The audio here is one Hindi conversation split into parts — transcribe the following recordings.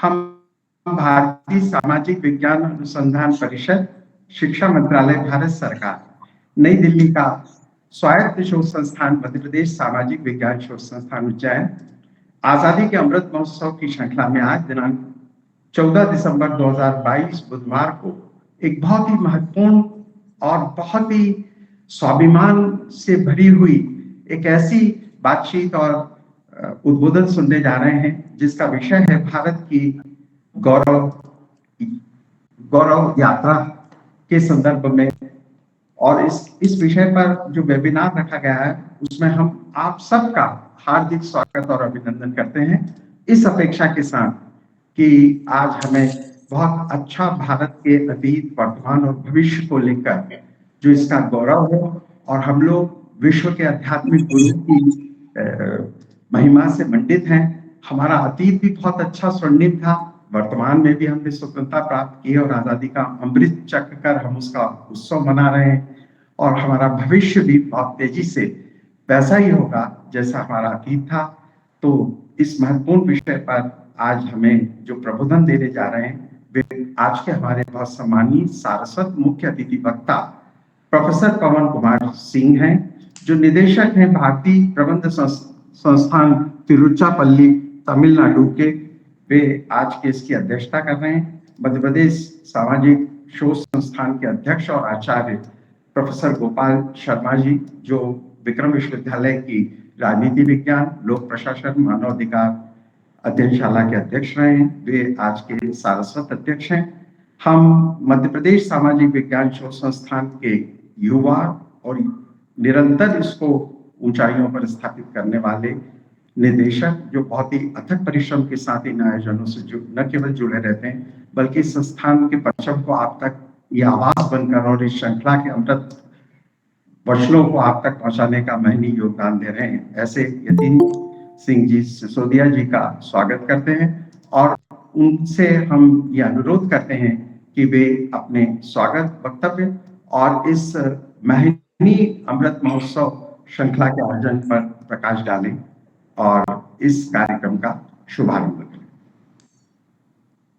हम भारतीय सामाजिक विज्ञान अनुसंधान परिषद, शिक्षा मंत्रालय, भारत सरकार, नई दिल्ली का स्वायत्त शोध संस्थान मध्य प्रदेश सामाजिक विज्ञान शोध संस्थान उज्जैन आजादी के अमृत महोत्सव की श्रृंखला में आज दिनांक 14 दिसंबर 2022 बुधवार को एक बहुत ही महत्वपूर्ण और बहुत ही स्वाभिमान से भरी हुई एक ऐसी बातचीत और उद्बोधन सुनने जा रहे हैं जिसका विषय है भारत की गौरव यात्रा के संदर्भ में। और इस विषय पर जो वेबिनार रखा गया है उसमें हम आप सबका हार्दिक स्वागत और अभिनंदन करते हैं, इस अपेक्षा के साथ कि आज हमें बहुत अच्छा भारत के अतीत, वर्तमान और भविष्य को लेकर जो इसका गौरव हो और हम लोग विश्व के आध्यात्मिक गुरु की महिमा से मंडित हैं। हमारा अतीत भी बहुत अच्छा स्वर्णिम था, वर्तमान में भी हमने स्वतंत्रता प्राप्त की और आजादी का अमृत चक्र कर हम उसका उत्सव मना रहे हैं और हमारा भविष्य भी बहुत तेजी से वैसा ही होगा जैसा हमारा अतीत था। तो इस महत्वपूर्ण विषय पर आज हमें जो प्रबोधन देने जा रहे हैं वे आज के हमारे बहुत सम्मानीय सारस्वत मुख्य अतिथि वक्ता प्रोफेसर पवन कुमार सिंह हैं, जो निदेशक हैं भारतीय प्रबंध संस्थान तिरुचिरापल्ली, तमिलनाडु के। वे आज के इसकी अध्यक्षता कर रहे हैं। मध्य प्रदेश सामाजिक शोध संस्थान के अध्यक्ष और आचार्य प्रोफेसर गोपाल शर्मा जी, जो विक्रम विश्वविद्यालय की राजनीति विज्ञान, लोक प्रशासन, मानव अधिकार अध्ययनशाला के अध्यक्ष रहे हैं, वे आज के सारस्वत अध्यक्ष हैं। हम मध्य प्रदेश सामाजिक विज्ञान शोध संस्थान के युवा और निरंतर इसको ऊंचाइयों पर स्थापित करने वाले निदेशक, जो बहुत ही अथक परिश्रम के साथ इन आयोजनों से न केवल जुड़े रहते हैं बल्कि संस्थान के परचम को आप तक ये आवाज बनकर और इस श्रृंखला के अमृत वचनों को आप तक पहुंचाने का महनीय योगदान दे रहे हैं। ऐसे यतीन सिंह जी सिसोदिया जी का स्वागत करते हैं और उनसे हम ये अनुरोध करते हैं कि वे अपने स्वागत वक्तव्य और इस महनीय अमृत महोत्सव श्रृंखला के आयोजन पर प्रकाश डालें और इस कार्यक्रम का शुभारंभ करें।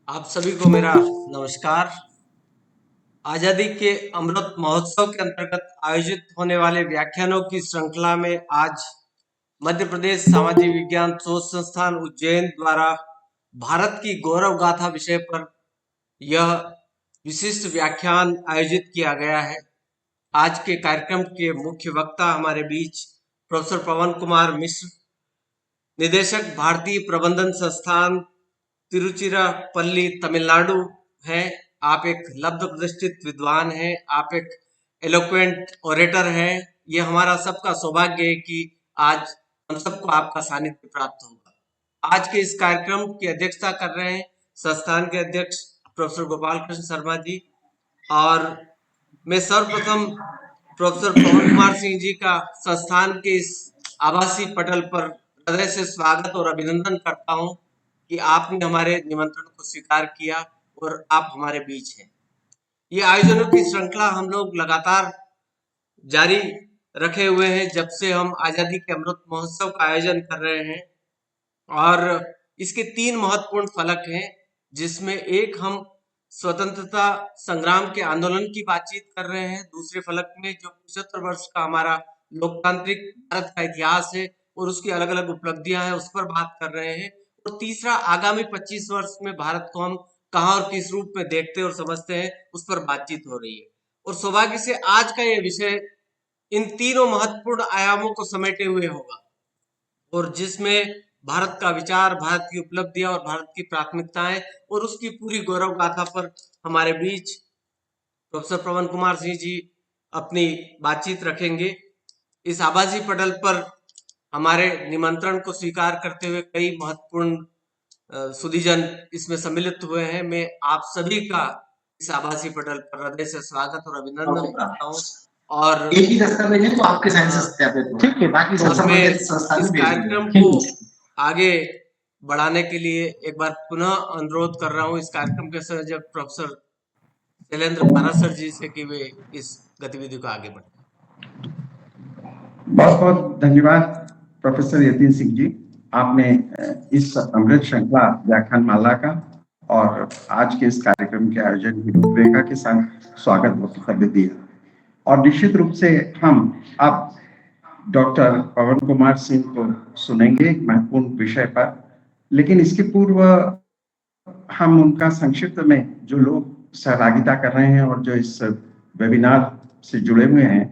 आप सभी को मेरा नमस्कार। आजादी के अमृत महोत्सव के अंतर्गत आयोजित होने वाले व्याख्यानों की श्रृंखला में आज मध्य प्रदेश सामाजिक विज्ञान शोध संस्थान उज्जैन द्वारा भारत की गौरव गाथा विषय पर यह विशिष्ट व्याख्यान आयोजित किया गया है। आज के कार्यक्रम के मुख्य वक्ता हमारे बीच प्रोफेसर पवन कुमार मिश्र, निदेशक भारतीय प्रबंधन संस्थान तिरुचिरापल्ली, तमिलनाडु है। आप एक लब्ध प्रतिष्ठित विद्वान हैं, आप एक एलोक्वेंट ओरेटर हैं। यह हमारा सबका सौभाग्य है कि आज हम सबको आपका सानिध्य प्राप्त होगा। आज के इस कार्यक्रम की अध्यक्षता कर रहे हैं संस्थान के अध्यक्ष प्रोफेसर गोपाल कृष्ण शर्मा जी, और मैं सर्वप्रथम प्रोफेसर पवन कुमार सिंह जी का संस्थान के इस आभासी पटल पर हृदय से स्वागत और अभिनंदन करता हूं कि आपने हमारे निमंत्रण को स्वीकार किया और आप हमारे बीच हैं। ये आयोजनों की श्रृंखला हम लोग लगातार जारी रखे हुए हैं जब से हम आजादी के अमृत महोत्सव का आयोजन कर रहे हैं, और इसके 3 महत्वपूर्ण फलक हैं, जिसमें एक हम स्वतंत्रता संग्राम के आंदोलन की बातचीत कर रहे हैं, दूसरे फलक में जो 75 वर्ष का हमारा लोकतांत्रिक भारत का इतिहास है और उसकी अलग अलग उपलब्धियां हैं उस पर बात कर रहे हैं, और तीसरा आगामी 25 वर्ष में भारत को हम कहां और किस रूप में देखते और समझते हैं उस पर बातचीत हो रही है। और सौभाग्य से आज का यह विषय इन तीनों महत्वपूर्ण आयामों को समेटे हुए होगा, और जिसमें भारत का विचार, भारत की उपलब्धियां और भारत की प्राथमिकताएं और उसकी पूरी गौरव गाथा पर हमारे बीच प्रोफेसर पवन कुमार सिंह जी अपनी बातचीत रखेंगे। इस आभासी पटल पर हमारे निमंत्रण को स्वीकार करते हुए कई महत्वपूर्ण सुधीजन इसमें सम्मिलित हुए हैं। मैं आप सभी का इस आभासी पटल पर हृदय से स्वागत और अभिनंदन करता हूँ। और एक ही दस्तावेज है तो आपके साइन से सत्यापित, ठीक है, बाकी इस कार्यक्रम को आगे बढ़ाने के लिए एक बार पुनः अनुरोध कर रहा हूँ इस कार्यक्रम के संयोजक प्रोफेसर शैलेंद्र पारासर जी से कि वे इस गतिविधि को आगे बढ़ाएं। बहुत बहुत धन्यवाद प्रोफेसर यतीन सिंह जी, आपने इस अमृत श्रृंखला व्याख्यान माला का और आज के इस कार्यक्रम के आयोजन की रूपरेखा के साथ स्वागत वक्तव्य दिया। और निश्चित रूप से हम अब डॉक्टर पवन कुमार सिंह को सुनेंगे एक महत्वपूर्ण विषय पर, लेकिन इसके पूर्व हम उनका संक्षिप्त में जो लोग सहभागिता कर रहे हैं और जो इस वेबिनार से जुड़े हुए हैं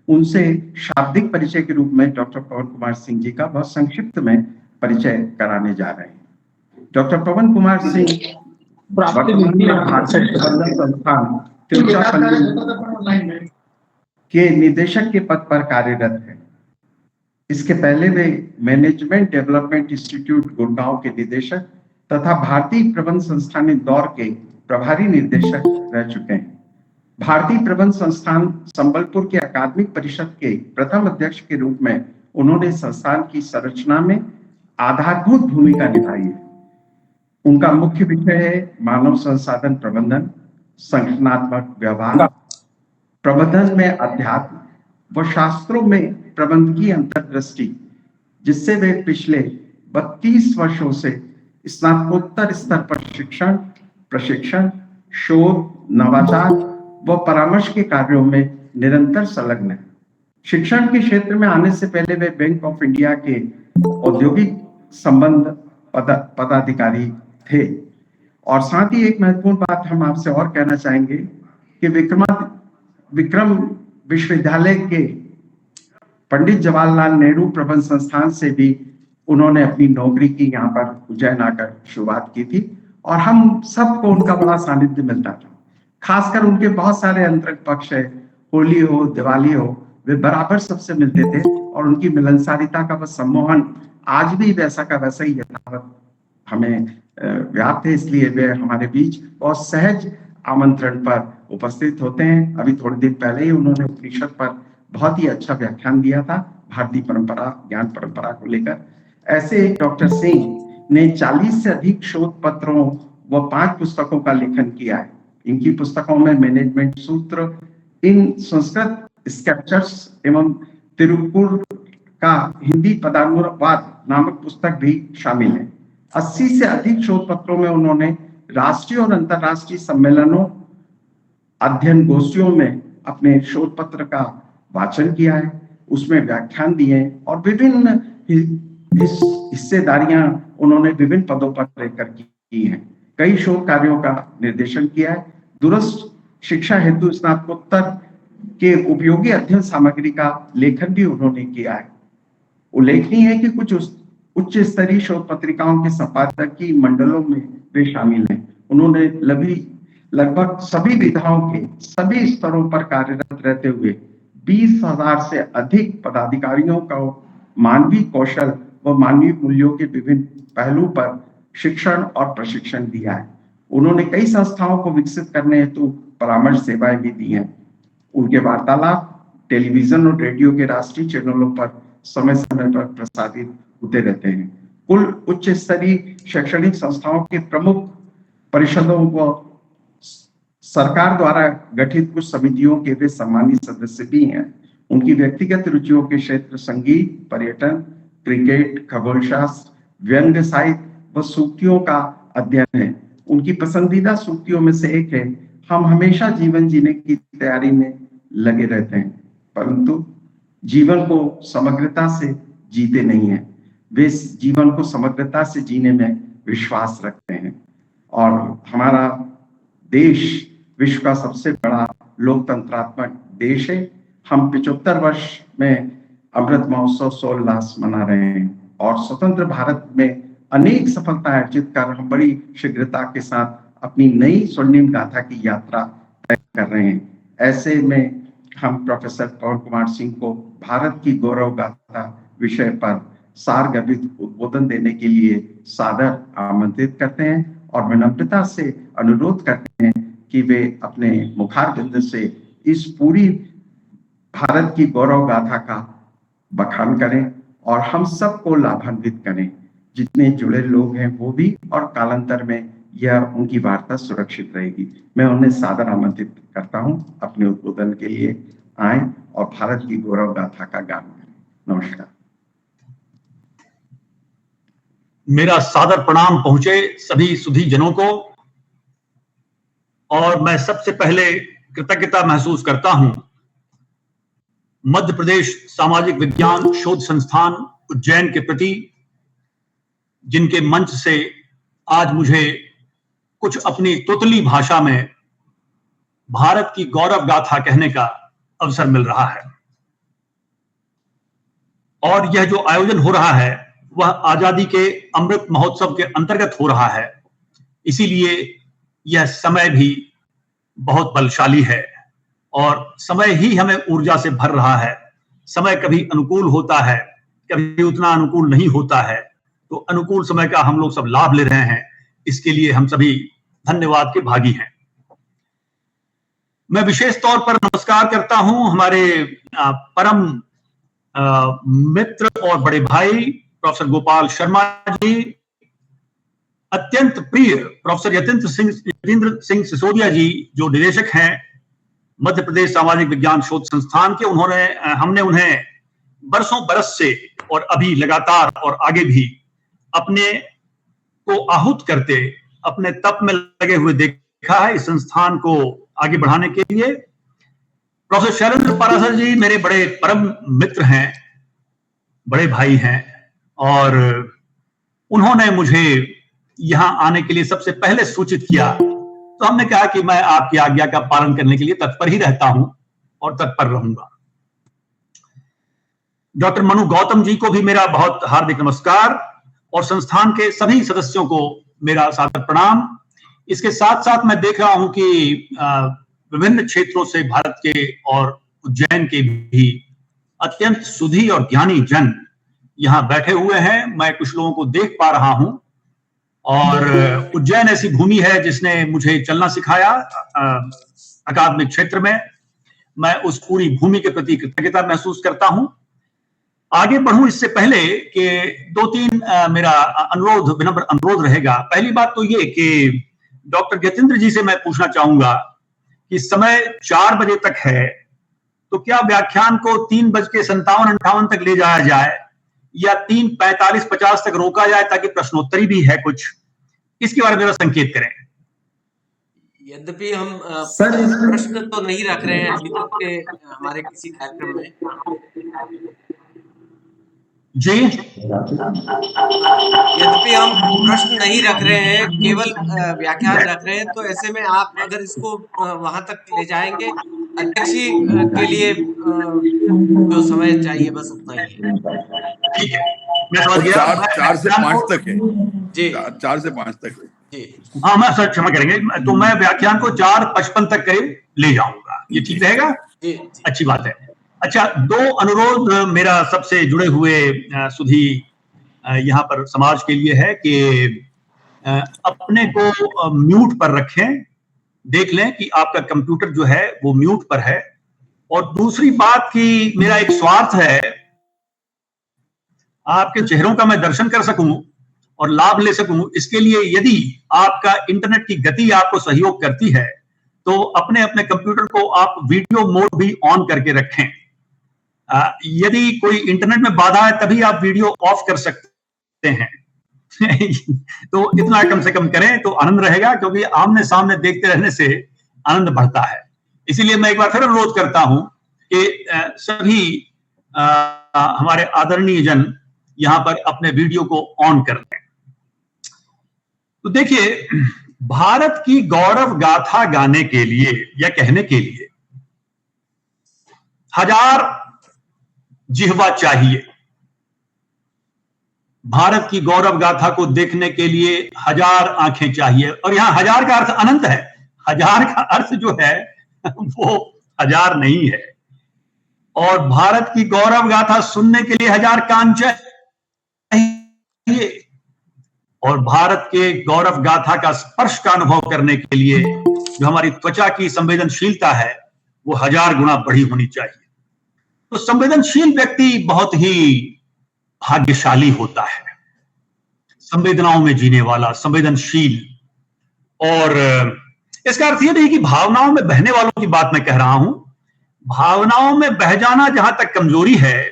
उनसे शाब्दिक परिचय के रूप में डॉक्टर पवन कुमार सिंह जी का बहुत संक्षिप्त में परिचय कराने जा रहे हैं। डॉक्टर पवन कुमार सिंह वर्तमान में भारतीय प्रबंधन संस्थान तिरुचिरापल्ली के निदेशक के पद पर कार्यरत है। इसके पहले वे मैनेजमेंट डेवलपमेंट इंस्टीट्यूट गुड़गांव के निदेशक तथा भारतीय प्रबंध संस्थान इंदौर के प्रभारी निर्देशक रह चुके हैं। भारतीय प्रबंध संस्थान संबलपुर के अकादमिक परिषद के प्रथम अध्यक्ष के रूप में उन्होंने संस्थान की संरचना में आधारभूत भूमिका निभाई है। उनका मुख्य विषय है मानव संसाधन प्रबंधन, संगठनात्मक व्यवहार, प्रबंधन में अध्यात्म व शास्त्रों में प्रबंध की अंतर्दृष्टि, जिससे वे पिछले 32 वर्षों से स्नातकोत्तर स्तर पर शिक्षण, प्रशिक्षण, शोध, नवाचार व परामर्श के कार्यों में निरंतर संलग्न है। शिक्षण के क्षेत्र में आने से पहले वे बैंक ऑफ इंडिया के औद्योगिक संबंध पदाधिकारी थे। और साथ ही एक महत्वपूर्ण बात हम आपसे और कहना चाहेंगे कि विक्रम विश्वविद्यालय के पंडित जवाहरलाल नेहरू प्रबंध संस्थान से भी उन्होंने अपनी नौकरी की यहाँ पर उज्जैन आकर शुरुआत की थी और हम सबको उनका बड़ा सानिध्य मिलता था। खासकर उनके बहुत सारे अंतरंग पक्ष है, होली हो, दिवाली हो, वे बराबर सबसे मिलते थे और उनकी मिलनसारिता का वह सम्मोहन आज भी वैसा का वैसा ही यथावत हमें व्याप्त है। इसलिए वे हमारे बीच बहुत सहज आमंत्रण पर उपस्थित होते हैं। अभी थोड़े दिन पहले ही उन्होंने उपनिषद पर बहुत ही अच्छा व्याख्यान दिया था, भारतीय परंपरा, ज्ञान परंपरा को लेकर। ऐसे डॉक्टर सिंह ने 40 से अधिक शोध पत्रों व 5 पुस्तकों का लेखन किया है। इनकी पुस्तकों में मैनेजमेंट सूत्र इन संस्कृत स्क्रिप्चर्स एवं तिरुक्कुर का हिंदी पदानुवाद नामक पुस्तक भी शामिल है। 80 से अधिक शोध पत्रों में उन्होंने राष्ट्रीय और अंतर्राष्ट्रीय सम्मेलनों, अध्ययन गोष्ठियों में अपने शोध पत्र का वाचन किया है, उसमें व्याख्यान दिए और विभिन्न हिस्सेदारियां उन्होंने विभिन्न पदों पर लेकर की हैं। कई शोध कार्यों का निर्देशन किया है। दूरस्थ शिक्षा हेतु स्नातकोत्तर के उपयोगी अध्ययन सामग्री का लेखन भी उन्होंने किया है। उल्लेखनीय है कि कुछ उच्च स्तरीय शोध पत्रिकाओं के संपादक की मंडलों में वे शामिल हैं। उन्होंने लगभग सभी विधाओं के सभी स्तरों पर कार्यरत रहते हुए 20,000 से अधिक पदाधिकारियों का मानवीय कौशल व मानवीय मूल्यों के विभिन्न पहलू पर शिक्षण और प्रशिक्षण दिया है। उन्होंने कई संस्थाओं को विकसित करने हेतु परामर्श सेवाएं भी दी हैं। उनके वार्तालाप टेलीविजन और रेडियो के राष्ट्रीय चैनलों पर समय समय पर प्रसारित होते रहते हैं। कुल उच्च स्तरीय शैक्षणिक संस्थाओं के प्रमुख परिषदों व सरकार द्वारा गठित कुछ समितियों के वे सम्मानित सदस्य भी हैं। उनकी व्यक्तिगत रुचियों के क्षेत्र संगीत, पर्यटन, क्रिकेट, खगोलशास्त्र, व्यंग्य साहित्य व सूक्तियों का अध्ययन है। उनकी पसंदीदा सूक्तियों में से एक है, हम हमेशा जीवन जीने की तैयारी में लगे रहते हैं परंतु जीवन को समग्रता से जीते नहीं हैं। वे जीवन को समग्रता से जीने में विश्वास रखते हैं। और हमारा देश विश्व का सबसे बड़ा लोकतंत्रात्मक देश है। हम 75 वर्ष में अमृत महोत्सव सोल्लास मना रहे हैं और स्वतंत्र भारत में अनेक सफलता अर्जित कर हम बड़ी शीघ्रता के साथ अपनी नई स्वर्णिम गाथा की यात्रा तय कर रहे हैं। ऐसे में हम प्रोफेसर पवन कुमार सिंह को भारत की गौरव गाथा विषय पर सारगर्भित उद्बोधन देने के लिए सादर आमंत्रित करते हैं और विनम्रता से अनुरोध करते हैं कि वे अपने मुखारबिंद से इस पूरी भारत की गौरव गाथा का बखान करें और हम सबको लाभान्वित करें। जितने जुड़े लोग हैं वो भी, और कालांतर में यह उनकी वार्ता सुरक्षित रहेगी। मैं उन्हें सादर आमंत्रित करता हूं अपने उद्बोधन के लिए आए और भारत की गौरव गाथा का गान करें। नमस्कार। मेरा सादर प्रणाम पहुंचे सभी सुधी जनों को। और मैं सबसे पहले कृतज्ञता महसूस करता हूं मध्य प्रदेश सामाजिक विज्ञान शोध संस्थान उज्जैन के प्रति, जिनके मंच से आज मुझे कुछ अपनी तोतली भाषा में भारत की गौरव गाथा कहने का अवसर मिल रहा है। और यह जो आयोजन हो रहा है वह आजादी के अमृत महोत्सव के अंतर्गत हो रहा है, इसीलिए यह समय भी बहुत बलशाली है और समय ही हमें ऊर्जा से भर रहा है। समय कभी अनुकूल होता है, कभी उतना अनुकूल नहीं होता है, तो अनुकूल समय का हम लोग सब लाभ ले रहे हैं, इसके लिए हम सभी धन्यवाद के भागी हैं। मैं विशेष तौर पर नमस्कार करता हूं हमारे परम मित्र और बड़े भाई प्रोफेसर गोपाल शर्मा जी, अत्यंत प्रिय प्रोफेसर यतीन्द्र सिंह सिसोदिया जी जो निदेशक हैं मध्य प्रदेश सामाजिक विज्ञान शोध संस्थान के। हमने उन्हें बरसों बरस से और अभी लगातार और आगे भी अपने को आहूत करते, अपने तप में लगे हुए देखा है इस संस्थान को आगे बढ़ाने के लिए। प्रोफेसर शैलेंद्र पाराशर जी मेरे बड़े परम मित्र हैं, बड़े भाई हैं, और उन्होंने मुझे यहां आने के लिए सबसे पहले सूचित किया, तो हमने कहा कि मैं आपकी आज्ञा का पालन करने के लिए तत्पर ही रहता हूं और तत्पर रहूंगा। डॉक्टर मनु गौतम जी को भी मेरा बहुत हार्दिक नमस्कार और संस्थान के सभी सदस्यों को मेरा सादर प्रणाम। इसके साथ साथ मैं देख रहा हूं कि विभिन्न क्षेत्रों से भारत के और उज्जैन के भी अत्यंत सुधी और ज्ञानी जन यहां बैठे हुए हैं। मैं कुछ लोगों को देख पा रहा हूं और उज्जैन ऐसी भूमि है जिसने मुझे चलना सिखाया अकादमिक क्षेत्र में। मैं उस पूरी भूमि के प्रति कृतज्ञता महसूस करता हूं। आगे बढ़ूं इससे पहले कि 2-3 मेरा विनम्र अनुरोध रहेगा। पहली बात तो ये कि डॉक्टर यतीन्द्र जी से मैं पूछना चाहूंगा कि समय 4 बजे तक है, तो क्या व्याख्यान को 3:57-58 तक ले जाया जाए या 3:45-50 तक रोका जाए, ताकि प्रश्नोत्तरी भी है कुछ, इसके बारे में जरा संकेत करें। यद्यपि हम प्रश्न तो नहीं रख रहे हैं अभी तक के हमारे किसी कार्यक्रम में जी, यद्यपि हम प्रश्न नहीं रख रहे हैं, केवल व्याख्यान रख रहे हैं, तो ऐसे में आप अगर इसको वहां तक ले जाएंगे, अध्यक्ष के लिए जो समय चाहिए बस उतना ही है। ठीक है, मैं समझ गया। 4 से 5 तक है जी, 4 से 5 तक है जी। हाँ, मैं सर क्षमा करेंगे, तो मैं व्याख्यान को 4:55 तक करीब ले जाऊंगा, ये ठीक रहेगा? जी, अच्छी बात है। अच्छा, 2 अनुरोध मेरा सबसे जुड़े हुए सुधी यहाँ पर समाज के लिए है कि अपने को म्यूट पर रखें, देख लें कि आपका कंप्यूटर जो है वो म्यूट पर है। और दूसरी बात कि मेरा एक स्वार्थ है, आपके चेहरों का मैं दर्शन कर सकूं और लाभ ले सकूं, इसके लिए यदि आपका इंटरनेट की गति आपको सहयोग करती है तो अपने अपने कंप्यूटर को आप वीडियो मोड भी ऑन करके रखें। यदि कोई इंटरनेट में बाधा है तभी आप वीडियो ऑफ कर सकते हैं तो इतना कम से कम करें तो आनंद रहेगा, क्योंकि आमने सामने देखते रहने से आनंद बढ़ता है। इसीलिए मैं एक बार फिर अनुरोध करता हूं कि सभी हमारे आदरणीय जन यहां पर अपने वीडियो को ऑन कर लें। तो देखिए, भारत की गौरव गाथा गाने के लिए या कहने के लिए 1000 जिह्वा चाहिए। भारत की गौरव गाथा को देखने के लिए 1000 आंखें चाहिए। और यहां 1000 का अर्थ अनंत है, 1000 का अर्थ जो है वो 1000 नहीं है। और भारत की गौरव गाथा सुनने के लिए 1000 कान चाहिए। और भारत के गौरव गाथा का स्पर्श का अनुभव करने के लिए जो हमारी त्वचा की संवेदनशीलता है वो 1000 गुना बढ़ी होनी चाहिए। तो संवेदनशील व्यक्ति बहुत ही भाग्यशाली होता है, संवेदनाओं में जीने वाला, संवेदनशील। और इसका अर्थ यह नहीं कि भावनाओं में बहने वालों की बात मैं कह रहा हूं। भावनाओं में बह जाना जहां तक कमजोरी है,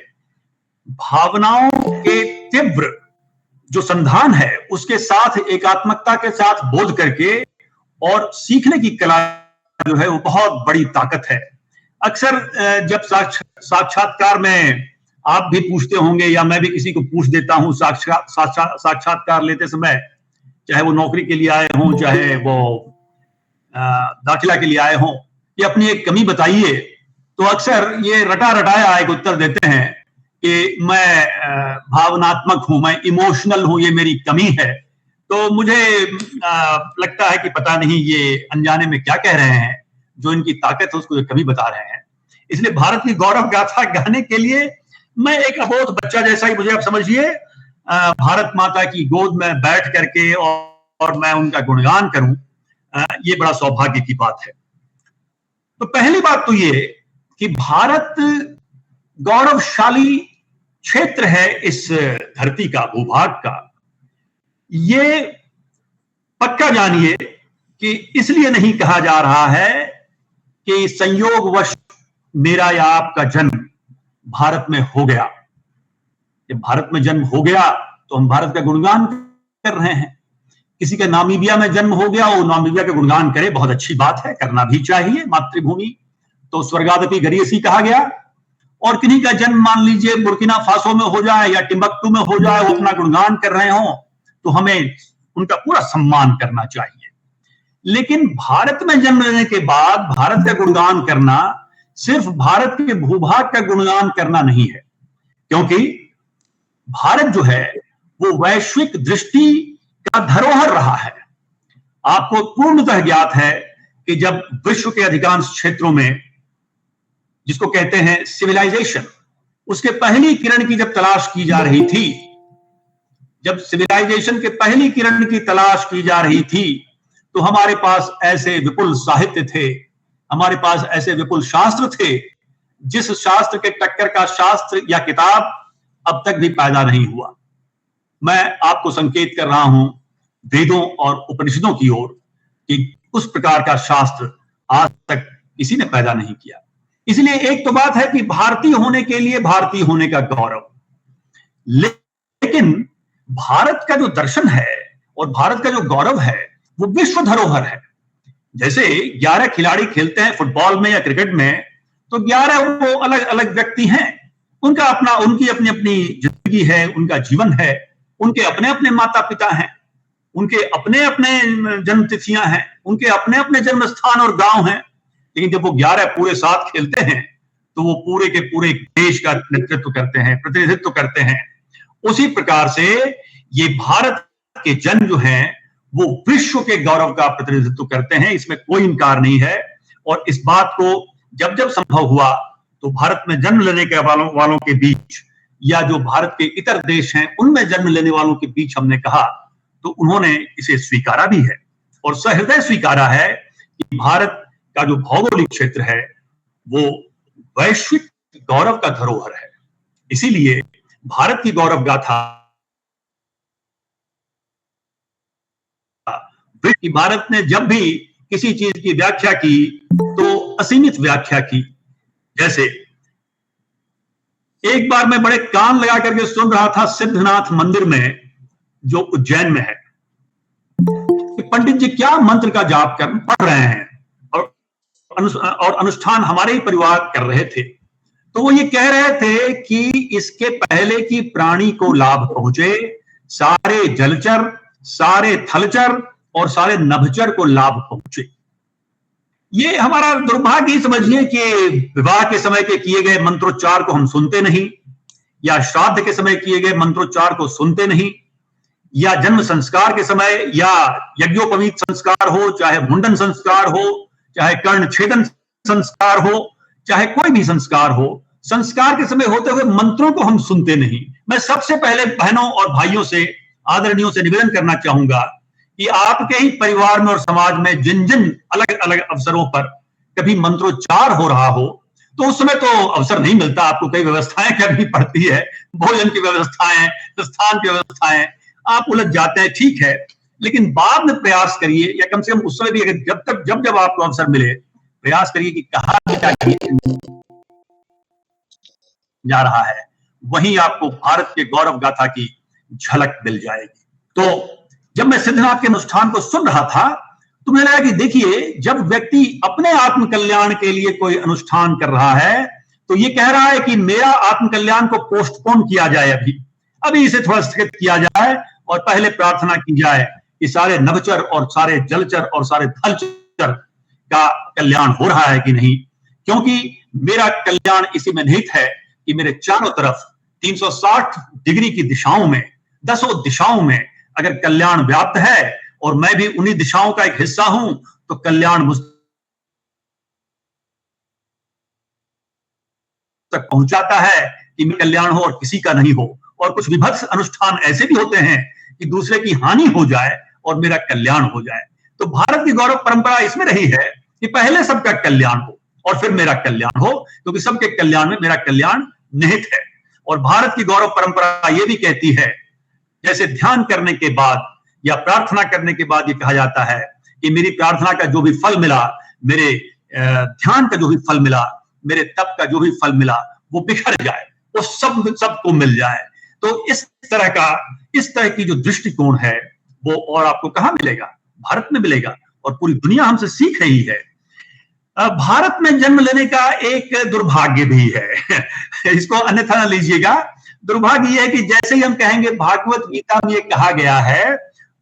भावनाओं के तीव्र जो संधान है उसके साथ एकात्मकता के साथ बोध करके और सीखने की कला जो है वो बहुत बड़ी ताकत है। अक्सर जब साक्षात्कार में आप भी पूछते होंगे या मैं भी किसी को पूछ देता हूं साक्षात्कार लेते समय, चाहे वो नौकरी के लिए आए हों, चाहे वो दाखिला के लिए आए हों, ये अपनी एक कमी बताइए, तो अक्सर ये रटा रटाया एक उत्तर देते हैं कि मैं भावनात्मक हूं, मैं इमोशनल हूं, ये मेरी कमी है। तो मुझे लगता है कि पता नहीं ये अनजाने में क्या कह रहे हैं, जो इनकी ताकत है उसको कमी बता रहे हैं। इसलिए भारत की गौरव गाथा गाने के लिए मैं एक अबोध बच्चा जैसा ही, मुझे आप समझिए, भारत माता की गोद में बैठ करके और मैं उनका गुणगान करूं, ये बड़ा सौभाग्य की बात है। तो पहली बात तो ये कि भारत गौरवशाली क्षेत्र है इस धरती का, भूभाग का। ये पक्का जानिए कि इसलिए नहीं कहा जा रहा है कि संयोगवश मेरा या आपका जन्म भारत में हो गया। जब भारत में जन्म हो गया तो हम भारत का गुणगान कर रहे हैं। किसी का नामीबिया में जन्म हो गया, वो नामीबिया का गुणगान करे, बहुत अच्छी बात है, करना भी चाहिए। मातृभूमि तो स्वर्गादपि गरीयसी कहा गया। और किन्हीं का जन्म मान लीजिए बुर्किना फासो में हो जाए या टिम्बकटू में हो जाए, वो अपना गुणगान कर रहे हो, तो हमें उनका पूरा सम्मान करना चाहिए। लेकिन भारत में जन्म लेने के बाद भारत का गुणगान करना सिर्फ भारत के भूभाग का गुणगान करना नहीं है, क्योंकि भारत जो है वो वैश्विक दृष्टि का धरोहर रहा है। आपको पूर्णतः ज्ञात है कि जब विश्व के अधिकांश क्षेत्रों में, जिसको कहते हैं सिविलाइजेशन, उसके पहली किरण की जब तलाश की जा रही थी, जब सिविलाइजेशन के पहली किरण की तलाश की जा रही थी, तो हमारे पास ऐसे विपुल साहित्य थे, हमारे पास ऐसे विपुल शास्त्र थे, जिस शास्त्र के टक्कर का शास्त्र या किताब अब तक भी पैदा नहीं हुआ। मैं आपको संकेत कर रहा हूं वेदों और उपनिषदों की ओर कि उस प्रकार का शास्त्र आज तक किसी ने पैदा नहीं किया। इसलिए एक तो बात है कि भारतीय होने के लिए भारतीय होने का गौरव, लेकिन भारत का जो दर्शन है और भारत का जो गौरव है वो विश्व धरोहर है। जैसे 11 खिलाड़ी खेलते हैं फुटबॉल में या क्रिकेट में, तो 11 वो अलग अलग व्यक्ति हैं, उनका अपना, उनकी अपनी अपनी जिंदगी है, उनका जीवन है, उनके अपने अपने माता पिता हैं, उनके अपने अपने जन्म तिथियां हैं, उनके अपने अपने जन्म स्थान और गांव हैं। लेकिन जब वो 11 पूरे साथ खेलते हैं तो वो पूरे के पूरे देश का नेतृत्व करते हैं, प्रतिनिधित्व करते हैं। उसी प्रकार से ये भारत के जन जो हैं वो विश्व के गौरव का प्रतिनिधित्व करते हैं, इसमें कोई इनकार नहीं है। और इस बात को जब जब संभव हुआ तो भारत में जन्म लेने के वालों के बीच या जो भारत के इतर देश हैं उनमें जन्म लेने वालों के बीच हमने कहा, तो उन्होंने इसे स्वीकारा भी है और सहृदय स्वीकारा है कि भारत का जो भौगोलिक क्षेत्र है वो वैश्विक गौरव का धरोहर है। इसीलिए भारत की गौरव गाथा, भारत ने जब भी किसी चीज की व्याख्या की तो असीमित व्याख्या की। जैसे एक बार मैं बड़े कान लगा करके सुन रहा था सिद्धनाथ मंदिर में जो उज्जैन में है, पंडित जी क्या मंत्र का जाप पढ़ रहे हैं और अनुष्ठान हमारे ही परिवार कर रहे थे। तो वो ये कह रहे थे कि इसके पहले कि प्राणी को लाभ पहुंचे, सारे जलचर, सारे थलचर और सारे नभचर को लाभ पहुंचे। ये हमारा दुर्भाग्य ही समझिए कि विवाह के समय के किए गए मंत्रोच्चार को हम सुनते नहीं, या श्राद्ध के समय किए गए मंत्रोच्चार को सुनते नहीं, या जन्म संस्कार के समय या यज्ञोपवीत संस्कार हो, चाहे मुंडन संस्कार हो, चाहे कर्ण छेदन संस्कार हो, चाहे कोई भी संस्कार हो, संस्कार के समय होते हुए मंत्रों को हम सुनते नहीं। मैं सबसे पहले बहनों और भाइयों से, आदरणीयों से निवेदन करना चाहूंगा कि आपके ही परिवार में और समाज में जिन जिन अलग अलग अवसरों पर कभी मंत्रोच्चार हो रहा हो, तो उस समय तो अवसर नहीं मिलता, आपको कई व्यवस्थाएं करनी पड़ती है, भोजन की व्यवस्थाएं, स्थान की व्यवस्थाएं, आप उलझ जाते हैं, ठीक है। लेकिन बाद में प्रयास करिए, या कम से कम उस समय भी अगर जब आपको अवसर मिले, प्रयास करिए कि कहा क्या जा रहा है, वहीं आपको भारत के गौरव गाथा की झलक मिल जाएगी। तो जब मैं सिद्धनाथ के अनुष्ठान को सुन रहा था मुझे लगा कि देखिए, जब व्यक्ति अपने आत्म कल्याण के लिए कोई अनुष्ठान कर रहा है तो ये कह रहा है कि मेरा आत्म कल्याण को पोस्टपोन किया जाए, अभी इसे थोड़ा स्थगित किया जाए और पहले प्रार्थना की जाए कि सारे नभचर और सारे जलचर और सारे थलचर का कल्याण हो रहा है कि नहीं, क्योंकि मेरा कल्याण इसी में निहित है कि मेरे चारों तरफ 360 डिग्री की दिशाओं में, 10 दिशाओं में अगर कल्याण व्याप्त है और मैं भी उन्हीं दिशाओं का एक हिस्सा हूं तो कल्याण मुझ तक पहुंचाता है कि मेरा कल्याण हो और किसी का नहीं हो। और कुछ विभत्स अनुष्ठान ऐसे भी होते हैं कि दूसरे की हानि हो जाए और मेरा कल्याण हो जाए। तो भारत की गौरव परंपरा इसमें रही है कि पहले सबका कल्याण हो और फिर मेरा कल्याण हो, क्योंकि सबके कल्याण में मेरा कल्याण निहित है। और भारत की गौरव परंपरा यह भी कहती है, जैसे ध्यान करने के बाद या प्रार्थना करने के बाद ये कहा जाता है कि मेरी प्रार्थना का जो भी फल मिला, मेरे ध्यान का जो भी फल मिला, मेरे तप का जो भी फल मिला, वो बिखर जाए, वो सबको मिल जाए। तो इस तरह की जो दृष्टिकोण है वो और आपको कहां मिलेगा? भारत में मिलेगा। और पूरी दुनिया हमसे सीख रही है। भारत में जन्म लेने का एक दुर्भाग्य भी है इसको अन्यथा न लीजिएगा। दुर्भाग्य यह है कि जैसे ही हम कहेंगे भागवत गीता में ये कहा गया है,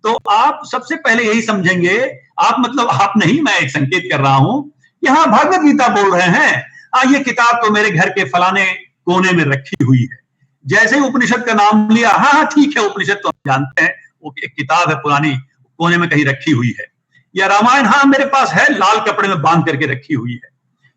तो आप सबसे पहले यही समझेंगे, आप मतलब आप नहीं, मैं एक संकेत कर रहा हूं, यहां भागवत गीता बोल रहे हैं, ये किताब तो मेरे घर के फलाने कोने में रखी हुई है। जैसे ही उपनिषद का नाम लिया, हाँ ठीक है, उपनिषद तो हम जानते हैं, वो एक किताब है पुरानी, कोने में कहीं रखी हुई है। या रामायण, हाँ मेरे पास है, लाल कपड़े में बांध करके रखी हुई है।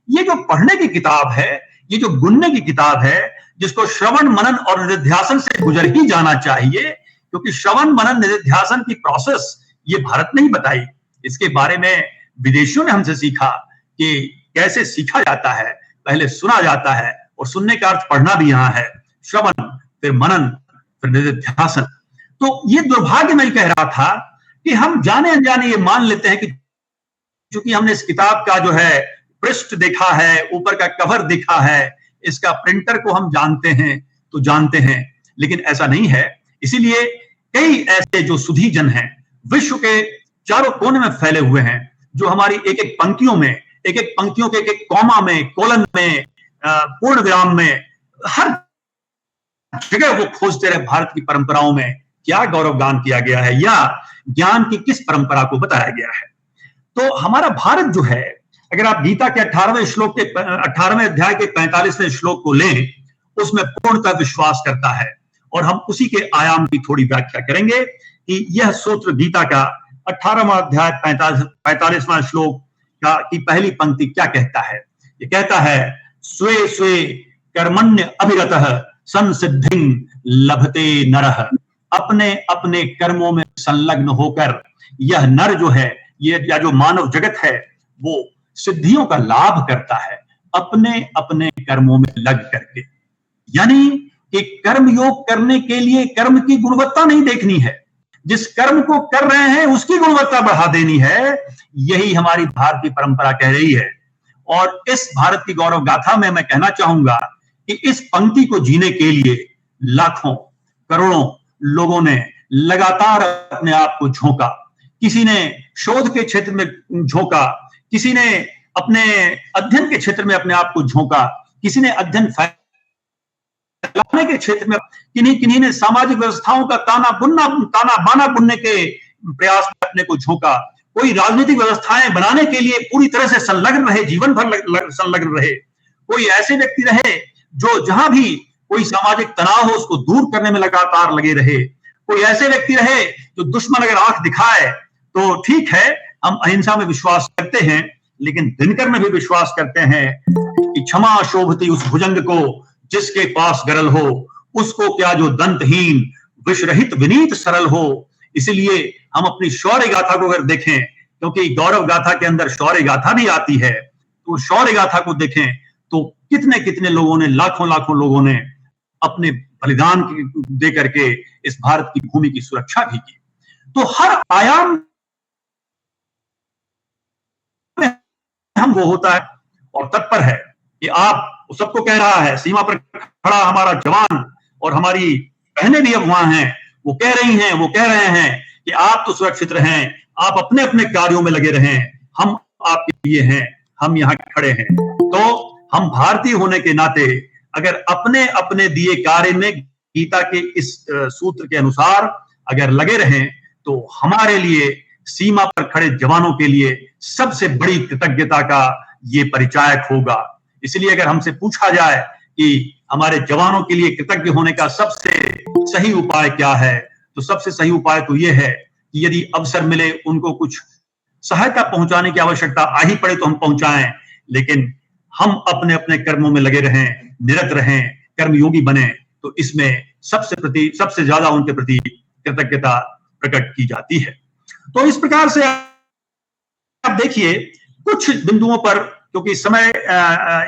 ये जो पढ़ने की किताब है, ये जो गुनने की किताब है, जिसको श्रवण मनन और निधिध्यासन से गुजर ही जाना चाहिए, क्योंकि श्रवण मनन निधिध्यासन की प्रोसेस ये भारत ने ही बताई। इसके बारे में विदेशियों ने हमसे सीखा कि कैसे सीखा जाता है। पहले सुना जाता है और सुनने का अर्थ पढ़ना भी यहाँ है, श्रवण फिर मनन फिर निधिध्यासन। तो ये दुर्भाग्य मैं कह रहा था कि हम जाने अनजाने ये मान लेते हैं कि क्योंकि हमने इस किताब का जो है पृष्ठ देखा है, ऊपर का कवर देखा है, इसका प्रिंटर को हम जानते हैं, तो जानते हैं, लेकिन ऐसा नहीं है। इसीलिए कई ऐसे जो सुधी जन हैं विश्व के चारों कोने में फैले हुए हैं, जो हमारी एक एक पंक्तियों में, एक एक पंक्तियों के एक एक कॉमा में, कोलन में, पूर्ण विराम में, हर जगह वो खोजते रहे भारत की परंपराओं में क्या गौरव गान किया गया है या ज्ञान की किस परंपरा को बताया गया है। तो हमारा भारत जो है, अगर आप गीता के 18वें अध्याय के 45वें श्लोक को लें, उसमें पूर्णतः विश्वास करता है। और हम उसी के आयाम की थोड़ी व्याख्या करेंगे कि यह सूत्र गीता का 18वां अध्याय 45वां श्लोक की पहली पंक्ति क्या कहता है। ये कहता है, स्वे स्वे कर्मण्य अभिरतः संसिद्धिं लभते नरः। अपने अपने कर्मों में संलग्न होकर यह नर जो है, ये या जो मानव जगत है, वो सिद्धियों का लाभ करता है अपने अपने कर्मों में लग करके। यानी कि कर्म योग करने के लिए कर्म की गुणवत्ता नहीं देखनी है, जिस कर्म को कर रहे हैं उसकी गुणवत्ता बढ़ा देनी है। यही हमारी भारतीय परंपरा कह रही है। और इस भारत की गौरव गाथा में मैं कहना चाहूंगा कि इस पंक्ति को जीने के लिए लाखों करोड़ों लोगों ने लगातार अपने आप को झोंका। किसी ने शोध के क्षेत्र में झोंका, किसी ने अपने अध्ययन के क्षेत्र में अपने आप को झोंका, किसी ने अध्ययन फैलाने के क्षेत्र में, किन्हीं ने सामाजिक व्यवस्थाओं का ताना बाना बुनने के प्रयास में अपने को झोंका। कोई राजनीतिक व्यवस्थाएं बनाने के लिए पूरी तरह से संलग्न रहे, जीवन भर संलग्न रहे। कोई ऐसे व्यक्ति रहे जो जहां भी कोई सामाजिक तनाव हो उसको दूर करने में लगातार लगे रहे। कोई ऐसे व्यक्ति रहे जो दुश्मन अगर आंख दिखाए तो ठीक है, हम अहिंसा में विश्वास करते हैं, लेकिन दिनकर में भी विश्वास करते हैं कि क्षमा शोभती उस भुजंग को जिसके पास गरल हो, उसको क्या जो दंतहीन विषरहित विनीत सरल हो। इसलिए हम अपनी शौर्य गाथा को अगर देखें, क्योंकि गौरव गाथा के अंदर शौर्य गाथा भी आती है, तो शौर्य गाथा को देखें तो कितने कितने लोगों ने, लाखों लाखों लोगों ने अपने बलिदान दे करके इस भारत की भूमि की सुरक्षा भी की। तो हर आयाम में हम वो होता है और तत्पर है कि आप सबको कह रहा है, सीमा पर खड़ा हमारा जवान और हमारी बहनें भी अब वहां हैं, वो कह रही हैं, वो कह रहे हैं कि आप तो सुरक्षित रहें, आप अपने अपने कार्यों में लगे रहें, हम आपके लिए हैं, हम यहाँ खड़े हैं। तो हम भारतीय होने के नाते अगर अपने अपने दिए कार्य में गीता के इस सूत्र के अनुसार अगर लगे रहें तो हमारे लिए, सीमा पर खड़े जवानों के लिए सबसे बड़ी कृतज्ञता का ये परिचायक होगा। इसलिए अगर हमसे पूछा जाए कि हमारे जवानों के लिए कृतज्ञ होने का सबसे सही उपाय क्या है, तो सबसे सही उपाय तो यह है कि यदि अवसर मिले, उनको कुछ सहायता पहुंचाने की आवश्यकता आ ही पड़े तो हम पहुंचाएं, लेकिन हम अपने अपने कर्मों में लगे रहें, निरत रहें, कर्मयोगी बने, तो इसमें सबसे ज्यादा उनके प्रति कृतज्ञता प्रकट की जाती है। तो इस प्रकार से आप देखिए कुछ बिंदुओं पर, क्योंकि समय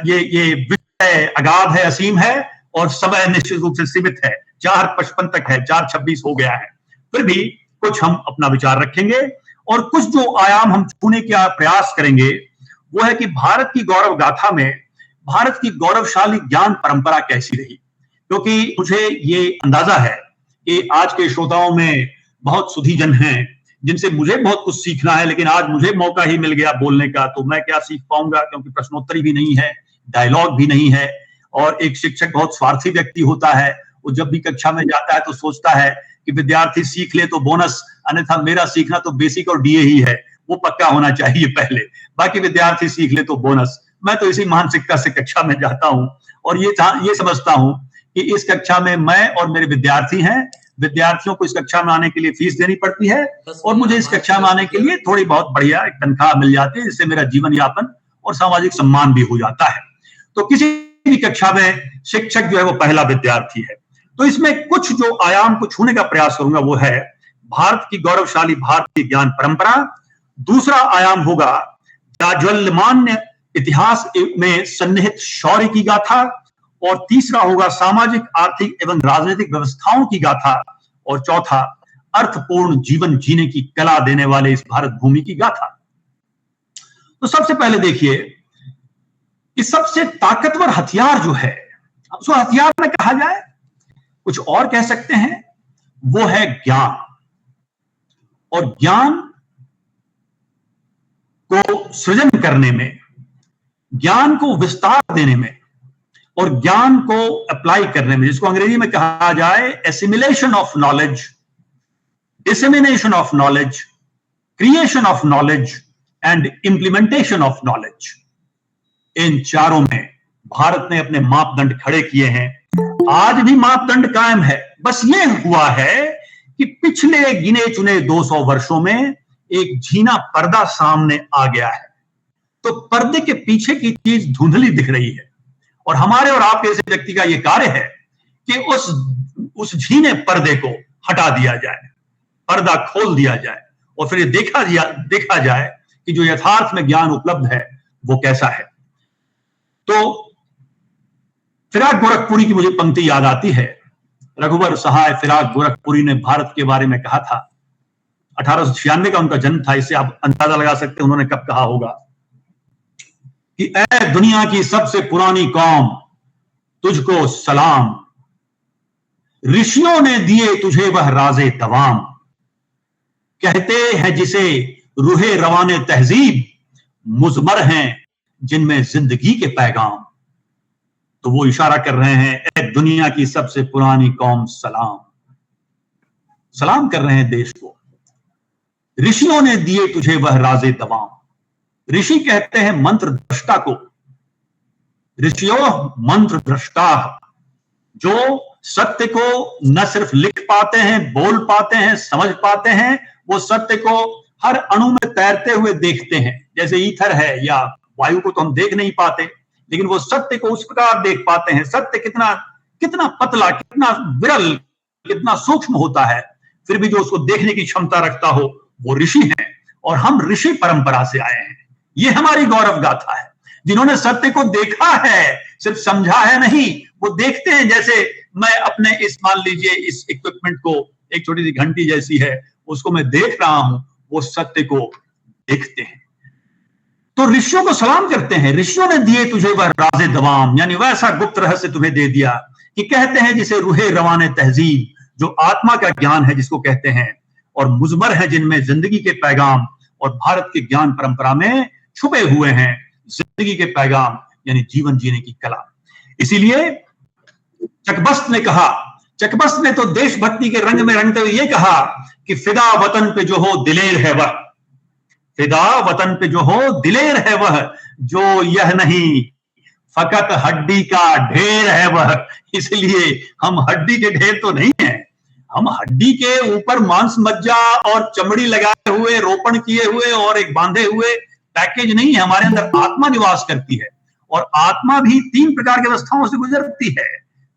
ये विषय अगाध है, असीम है, और समय निश्चित रूप से सीमित है, 4:55 तक है, 4:26 हो गया है, फिर भी कुछ हम अपना विचार रखेंगे और कुछ जो आयाम हम छूने का प्रयास करेंगे वो है कि भारत की गौरव गाथा में भारत की गौरवशाली ज्ञान परंपरा कैसी रही। क्योंकि मुझे ये अंदाजा है कि आज के श्रोताओं में बहुत सुधीजन हैं जिनसे मुझे बहुत कुछ सीखना है, लेकिन आज मुझे मौका ही मिल गया बोलने का, तो मैं क्या सीख पाऊंगा, क्योंकि प्रश्नोत्तरी भी नहीं है, डायलॉग भी नहीं है, और एक शिक्षक बहुत स्वार्थी व्यक्ति होता है। वो जब भी कक्षा में जाता है तो सोचता है कि विद्यार्थी सीख ले तो बोनस, अन्यथा मेरा सीखना तो बेसिक और डीए ही है, वो पक्का होना चाहिए पहले, बाकी विद्यार्थी सीख ले तो बोनस। मैं तो इसी मानसिकता से कक्षा में जाता हूं और ये समझता हूं कि इस कक्षा में मैं और मेरे विद्यार्थी हैं। विद्यार्थियों को इस कक्षा में आने के लिए फीस देनी पड़ती है और मुझे इस कक्षा में आने के लिए थोड़ी बहुत बढ़िया एक तनख्वाह मिल जाती है, जिससे मेरा जीवन यापन और सामाजिक सम्मान भी हो जाता है। तो किसी भी कक्षा में शिक्षक जो है वो पहला विद्यार्थी है। तो इसमें कुछ जो आयाम को छूने का प्रयास करूंगा वो है भारत की गौरवशाली भारतीय ज्ञान परंपरा। दूसरा आयाम होगा जाज्वल्यमान्य इतिहास में सन्निहित शौर्य की गाथा, और तीसरा होगा सामाजिक, आर्थिक एवं राजनीतिक व्यवस्थाओं की गाथा, और चौथा अर्थपूर्ण जीवन जीने की कला देने वाले इस भारत भूमि की गाथा। तो सबसे पहले देखिए कि सबसे ताकतवर हथियार जो है, उसको हथियार में कहा जाए, कुछ और कह सकते हैं, वो है ज्ञान। और ज्ञान को सृजन करने में, ज्ञान को विस्तार देने में और ज्ञान को अप्लाई करने में, जिसको अंग्रेजी में कहा जाए assimilation of knowledge, dissemination of knowledge, creation of knowledge and implementation of knowledge, इन चारों में भारत ने अपने मापदंड खड़े किए हैं। आज भी मापदंड कायम है, बस ये हुआ है कि पिछले गिने चुने 200 वर्षों में एक झीना पर्दा सामने आ गया है। तो पर्दे के पीछे की चीज धुंधली दिख रही है, और हमारे और आपके ऐसे व्यक्ति का यह कार्य है कि उस झीने पर्दे को हटा दिया जाए, पर्दा खोल दिया जाए, और फिर ये देखा जाए कि जो यथार्थ में ज्ञान उपलब्ध है वो कैसा है। तो फिराक गोरखपुरी की मुझे पंक्ति याद आती है। रघुवर सहाय फिराक गोरखपुरी ने भारत के बारे में कहा था, 1896 का उनका जन्म था, इससे आप अंदाजा लगा सकते हैं उन्होंने कब कहा होगा कि ऐ दुनिया की सबसे पुरानी कौम, तुझको सलाम, ऋषियों ने दिए तुझे वह राजे तवाम, कहते हैं जिसे रूहे रवाने तहजीब, मुजमर हैं जिनमें जिंदगी के पैगाम। तो वो इशारा कर रहे हैं, ऐ दुनिया की सबसे पुरानी कौम, सलाम, सलाम कर रहे हैं देश को। ऋषियों ने दिए तुझे वह राजे तवाम। ऋषि कहते हैं मंत्र दृष्टा को, ऋषियों मंत्र दृष्टा, जो सत्य को न सिर्फ लिख पाते हैं, बोल पाते हैं, समझ पाते हैं, वो सत्य को हर अणु में तैरते हुए देखते हैं। जैसे ईथर है या वायु को तो हम देख नहीं पाते, लेकिन वो सत्य को उस प्रकार देख पाते हैं। सत्य कितना कितना पतला, कितना विरल, कितना सूक्ष्म होता है, फिर भी जो उसको देखने की क्षमता रखता हो वो ऋषि हैं, और हम ऋषि परंपरा से आए हैं। ये हमारी गौरव गाथा है, जिन्होंने सत्य को देखा है, सिर्फ समझा है नहीं, वो देखते हैं। जैसे मैं अपने मान लीजिए इस इक्विपमेंट को, एक छोटी सी घंटी जैसी है, उसको मैं देख रहा हूं, वो सत्य को देखते हैं। तो ऋषियों को सलाम करते हैं। ऋषियों ने दिए तुझे वह राजे दवाम, यानी वैसा गुप्त रहस्य तुम्हें दे दिया कि कहते हैं जिसे रूहे रवाने तहजीब, जो आत्मा का ज्ञान है जिसको कहते हैं, और मुजमर हैं जिनमें जिंदगी के पैगाम और भारत के ज्ञान परंपरा में छुपे हुए हैं जिंदगी के पैगाम यानी जीवन जीने की कला। इसीलिए चकबस्त ने तो देशभक्ति के रंग में रंगते हुए ये कहा कि फिदा वतन पे जो हो दिलेर है वह, फिदा वतन पे जो हो दिलेर है वह, जो यह नहीं फकत हड्डी का ढेर है वह। इसलिए हम हड्डी के ढेर तो नहीं है, हम हड्डी के ऊपर मांस मज्जा और चमड़ी लगाए हुए, रोपण किए हुए और एक बांधे हुए पैकेज नहीं है। हमारे अंदर आत्मा निवास करती है और आत्मा भी 3 प्रकार की अवस्थाओं से गुजरती है,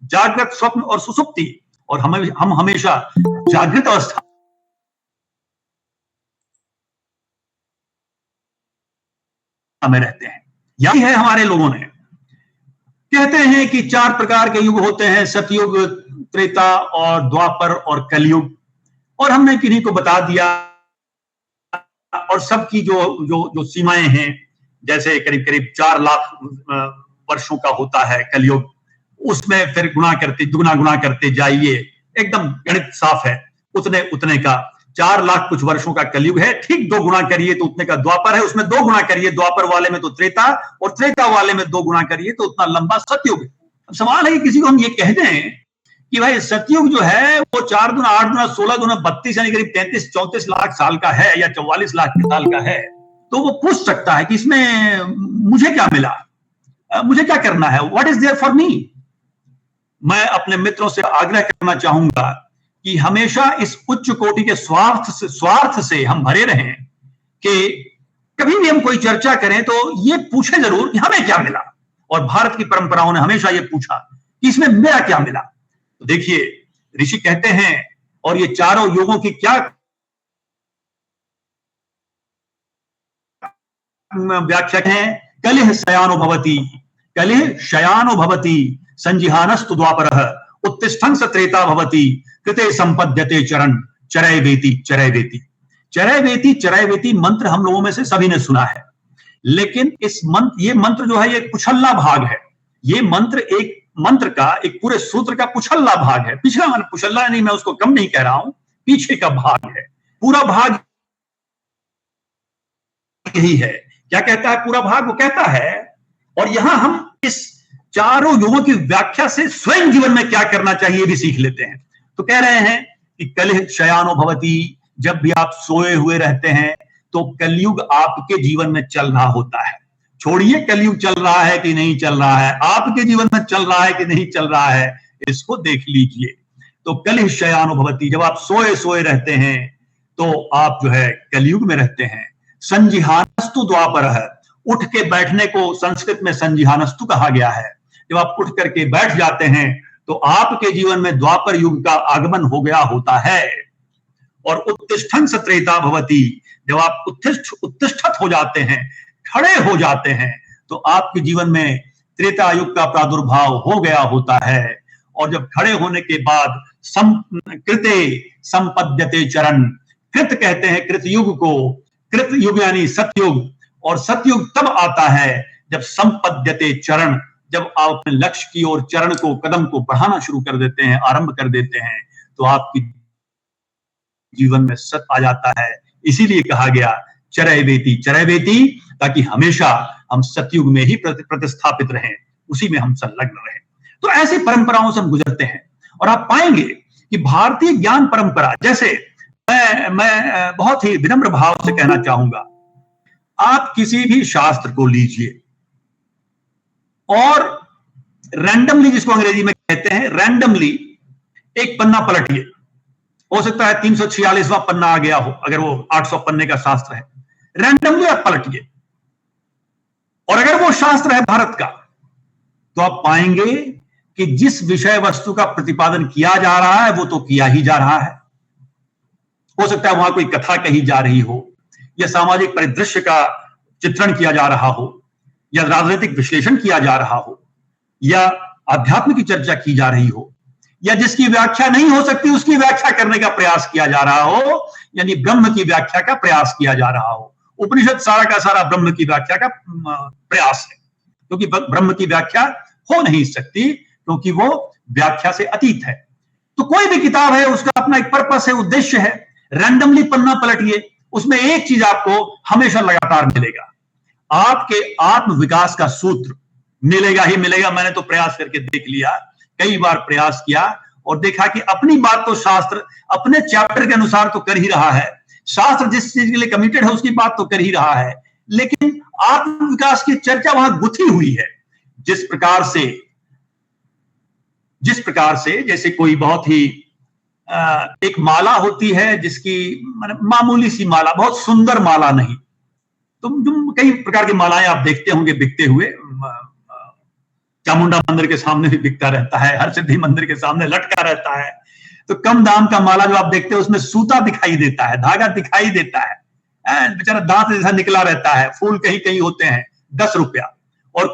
जागृत, स्वप्न और सुसुप्ति। और हम हमेशा जागृत अवस्था में रहते हैं। यही है हमारे लोगों ने कहते हैं कि 4 प्रकार के युग होते हैं, सतयुग, त्रेता और द्वापर और कलयुग, और हमने किन्हीं को बता दिया। और सबकी जो सीमाएं हैं, जैसे करीब करीब 4 लाख वर्षों का होता है कलयुग, उसमें फिर दुगुना गुना करते जाइए, एकदम गणित साफ है, उतने का 4 लाख कुछ वर्षों का कलयुग है। ठीक 2 गुना करिए तो उतने का द्वापर है, उसमें 2 गुना करिए द्वापर वाले में तो त्रेता, और त्रेता वाले में 2 गुना करिए तो उतना लंबा सतयुग। अब सवाल है कि किसी को हम ये कह दें कि भाई सतयुग जो है वो 4 दूना 8 दूना 16 दूना 32 यानी करीब 33-34 लाख साल का है या 44 लाख साल का है, तो वो पूछ सकता है कि इसमें मुझे क्या मिला, मुझे क्या करना है, what is there for me. मैं अपने मित्रों से आग्रह करना चाहूंगा कि हमेशा इस उच्च कोटि के स्वार्थ से हम भरे रहें कि कभी भी हम कोई चर्चा करें तो ये पूछे जरूर कि हमें क्या मिला। और भारत की परंपराओं ने हमेशा ये पूछा कि इसमें मेरा क्या मिला। तो देखिए ऋषि कहते हैं, और ये चारों युगों की क्या व्याख्या है, कलिह शयानो भवति संजिहानस्तु द्वापरः उत्तिष्ठन् स त्रेता भवति कृते संपद्यते चरण चरैवेति मंत्र हम लोगों में से सभी ने सुना है, लेकिन ये मंत्र जो है ये कुछल्ला भाग है। ये मंत्र का एक पूरे सूत्र का कुछल्ला भाग है। पिछला कुछल्ला नहीं, मैं उसको कम नहीं कह रहा हूं, पीछे का भाग है। पूरा भाग यही है। क्या कहता है पूरा भाग? वो कहता है, और यहां हम इस चारों युगों की व्याख्या से स्वयं जीवन में क्या करना चाहिए भी सीख लेते हैं। तो कह रहे हैं कि कलिह शयानो भवति, जब भी आप सोए हुए रहते हैं तो कलयुग आपके जीवन में चल रहा होता है। छोड़िए कलयुग चल रहा है कि नहीं चल रहा है, आपके जीवन में चल रहा है कि नहीं चल रहा है, इसको देख लीजिए। तो कलिह शयानो भवति, जब आप सोए रहते हैं तो आप जो है कलयुग में रहते हैं। संजिहानस्तु द्वापरः, उठ के बैठने को संस्कृत में संजिहानस्तु कहा गया है। जब आप उठ करके बैठ जाते हैं तो आपके जीवन में द्वापर युग का आगमन हो गया होता है। और उत्तिष्ठन् स त्रेता भवति, जब आप उत्तिष्ठत हो जाते हैं, खड़े हो जाते हैं, तो आपके जीवन में त्रेता युग का प्रादुर्भाव हो गया होता है। और जब खड़े होने के बाद कृते संपद्यते चरण, कृत कहते हैं कृत युग को, कृत युग यानी सतयुग, और सतयुग तब आता है जब संपद्यते चरण, जब आप अपने लक्ष्य की ओर चरण को, कदम को बढ़ाना शुरू कर देते हैं, आरंभ कर देते हैं, तो आपकी जीवन में सत आ जाता है। इसीलिए कहा गया चरैवेति, ताकि हमेशा हम सतयुग में ही प्रतिस्थापित रहें, उसी में हम संलग्न रहें। तो ऐसी परंपराओं से हम गुजरते हैं। और आप पाएंगे कि भारतीय ज्ञान परंपरा, जैसे मैं बहुत ही विनम्र भाव से कहना चाहूंगा, आप किसी भी शास्त्र को लीजिए और रैंडमली, जिसको अंग्रेजी में कहते हैं रैंडमली, एक पन्ना पलटिए। हो सकता है 346वां पन्ना आ गया हो, अगर वो 800 पन्ने का शास्त्र है। रैंडमली आप पलटिए, और अगर वो शास्त्र है भारत का, तो आप पाएंगे कि जिस विषय वस्तु का प्रतिपादन किया जा रहा है वो तो किया ही जा रहा है। हो सकता है वहां कोई कथा कही जा रही हो, या सामाजिक परिदृश्य का चित्रण किया जा रहा हो, या राजनीतिक विश्लेषण किया जा रहा हो, या अध्यात्म की चर्चा की जा रही हो, या जिसकी व्याख्या नहीं हो सकती उसकी व्याख्या करने का प्रयास किया जा रहा हो, यानी ब्रह्म की व्याख्या का प्रयास किया जा रहा हो। उपनिषद सारा का सारा ब्रह्म की व्याख्या का प्रयास है, क्योंकि ब्रह्म की व्याख्या हो नहीं सकती, क्योंकि वो व्याख्या से अतीत है। तो कोई भी किताब है, उसका अपना एक पर्पस है, उद्देश्य है। रैंडमली पन्ना पलटिए, उसमें एक चीज आपको हमेशा लगातार मिलेगा, आपके आत्म विकास का सूत्र मिलेगा ही मिलेगा। मैंने तो प्रयास करके देख लिया, कई बार प्रयास किया और देखा कि अपनी बात तो शास्त्र अपने चैप्टर के अनुसार तो कर ही रहा है, शास्त्र जिस चीज के लिए कमिटेड है उसकी बात तो कर ही रहा है, लेकिन आत्म विकास की चर्चा वहां गुथी हुई है। जिस प्रकार से जैसे कोई बहुत ही एक माला होती है जिसकी मामूली सी माला, बहुत सुंदर माला नहीं, तो कई प्रकार की मालाएं आप देखते होंगे बिकते हुए, चामुंडा मंदिर के सामने भी बिकता रहता है, हर सिद्धि मंदिर के सामने लटका रहता है। तो कम दाम का माला जो आप देखते हैं उसमें सूता दिखाई देता है, धागा दिखाई देता है, बेचारा दांत जैसा निकला रहता है, फूल कहीं कहीं होते हैं, 10 रुपया। और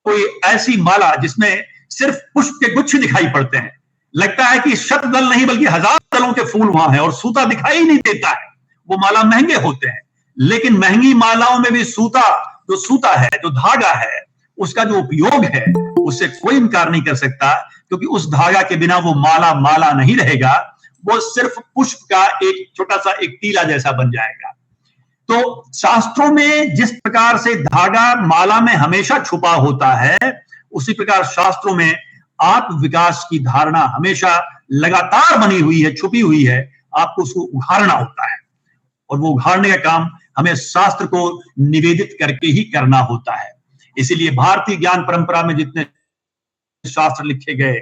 कोई ऐसी माला जिसमें सिर्फ पुष्प के गुच्छ दिखाई पड़ते हैं, लगता है कि शत दल नहीं बल्कि 1000 दलों के फूल वहां है और सूता दिखाई नहीं देता है, वो माला महंगे होते हैं। लेकिन महंगी मालाओं में भी जो सूता है, जो धागा है, उसका जो उपयोग है उससे कोई इनकार नहीं कर सकता, क्योंकि उस धागा के बिना वो माला नहीं रहेगा, वो सिर्फ पुष्प का एक छोटा सा एक टीला जैसा बन जाएगा। तो शास्त्रों में जिस प्रकार से धागा माला में हमेशा छुपा होता है, उसी प्रकार शास्त्रों में आत्म विकास की धारणा हमेशा लगातार बनी हुई है, छुपी हुई है, आपको उसको उघाड़ना होता है। और वो उघाड़ने का काम हमें शास्त्र को निवेदित करके ही करना होता है। इसीलिए भारतीय ज्ञान परंपरा में जितने शास्त्र लिखे गए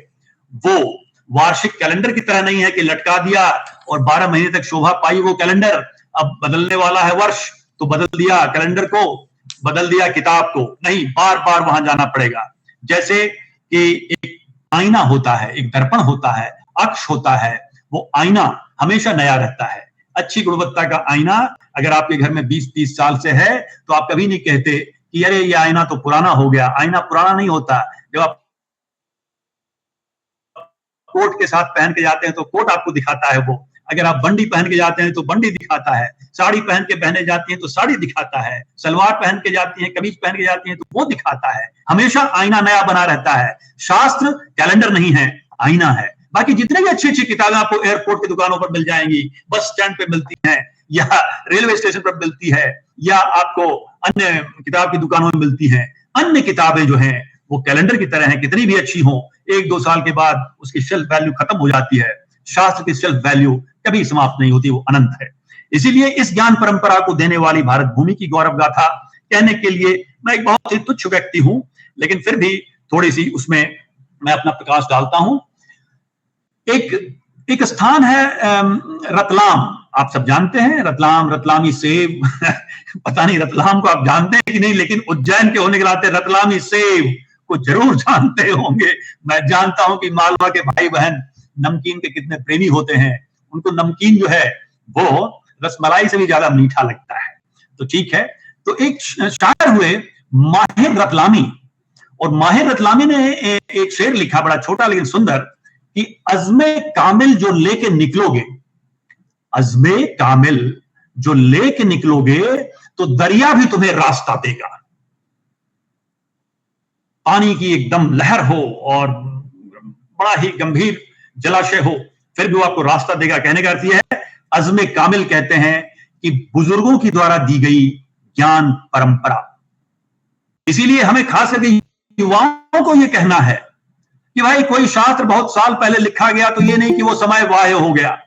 वो वार्षिक कैलेंडर की तरह नहीं है कि लटका दिया और 12 महीने तक शोभा पाई वो कैलेंडर, अब बदलने वाला है वर्ष तो बदल दिया कैलेंडर को, बदल दिया किताब को, नहीं, बार बार वहां जाना पड़ेगा। जैसे कि एक आईना होता है, एक दर्पण होता है, अक्ष होता है, वो आईना हमेशा नया रहता है। अच्छी गुणवत्ता का आईना अगर आपके घर में 20-30 साल से है तो आप कभी नहीं कहते कि अरे ये आईना तो पुराना हो गया। आईना पुराना नहीं होता। जब आप कोट के साथ पहन के जाते हैं तो कोट आपको दिखाता है वो, अगर आप बंडी पहन के जाते हैं तो बंडी दिखाता है, साड़ी पहन के पहने जाती हैं तो साड़ी दिखाता है, सलवार पहन के जाती हैं, कमीज पहन के जाती हैं तो वो दिखाता है। हमेशा आईना नया बना रहता है। शास्त्र कैलेंडर नहीं है, आईना है। बाकी जितने भी अच्छी अच्छी किताबें आपको एयरपोर्ट की दुकानों पर मिल जाएंगी, बस स्टैंड पे मिलती हैं, या रेलवे स्टेशन पर मिलती है, या आपको अन्य किताब की दुकानों में मिलती हैं, अन्य किताबें जो हैं वो कैलेंडर की तरह हैं, कितनी भी अच्छी हो, 1-2 साल के बाद उसकी शेल्फ वैल्यू खत्म हो जाती है। शास्त्र की शेल्फ वैल्यू कभी समाप्त नहीं होती, वो अनंत है। इसीलिए इस ज्ञान परंपरा को देने वाली भारत भूमि की गौरव गाथा कहने के लिए मैं एक बहुत ही तुच्छ व्यक्ति हूं, लेकिन फिर भी थोड़ी सी उसमें मैं अपना प्रकाश डालता हूं। एक स्थान है रतलाम, आप सब जानते हैं, रतलामी सेब पता नहीं रतलाम को आप जानते हैं कि नहीं, लेकिन उज्जैन के होने के नाते रतलामी सेब को जरूर जानते होंगे। मैं जानता हूं कि मालवा के भाई बहन नमकीन के कितने प्रेमी होते हैं, उनको नमकीन जो है वो रसमलाई से भी ज्यादा मीठा लगता है। तो ठीक है, तो एक शायर हुए माहिर रतलामी, और माहिर रतलामी ने एक शेर लिखा, बड़ा छोटा लेकिन सुंदर, कि अज़्मे कामिल जो लेके निकलोगे, अज़्मे कामिल जो लेके निकलोगे तो दरिया भी तुम्हें रास्ता देगा। पानी की एकदम लहर हो और बड़ा ही गंभीर जलाशय हो, फिर भी वो आपको रास्ता देगा। कहने का अर्थ यह है, अज़्मे कामिल कहते हैं कि बुजुर्गों की द्वारा दी गई ज्ञान परंपरा। इसीलिए हमें खास करके युवाओं को यह कहना है कि भाई कोई शास्त्र बहुत साल पहले लिखा गया तो ये नहीं कि वो समय वाह्य हो गया।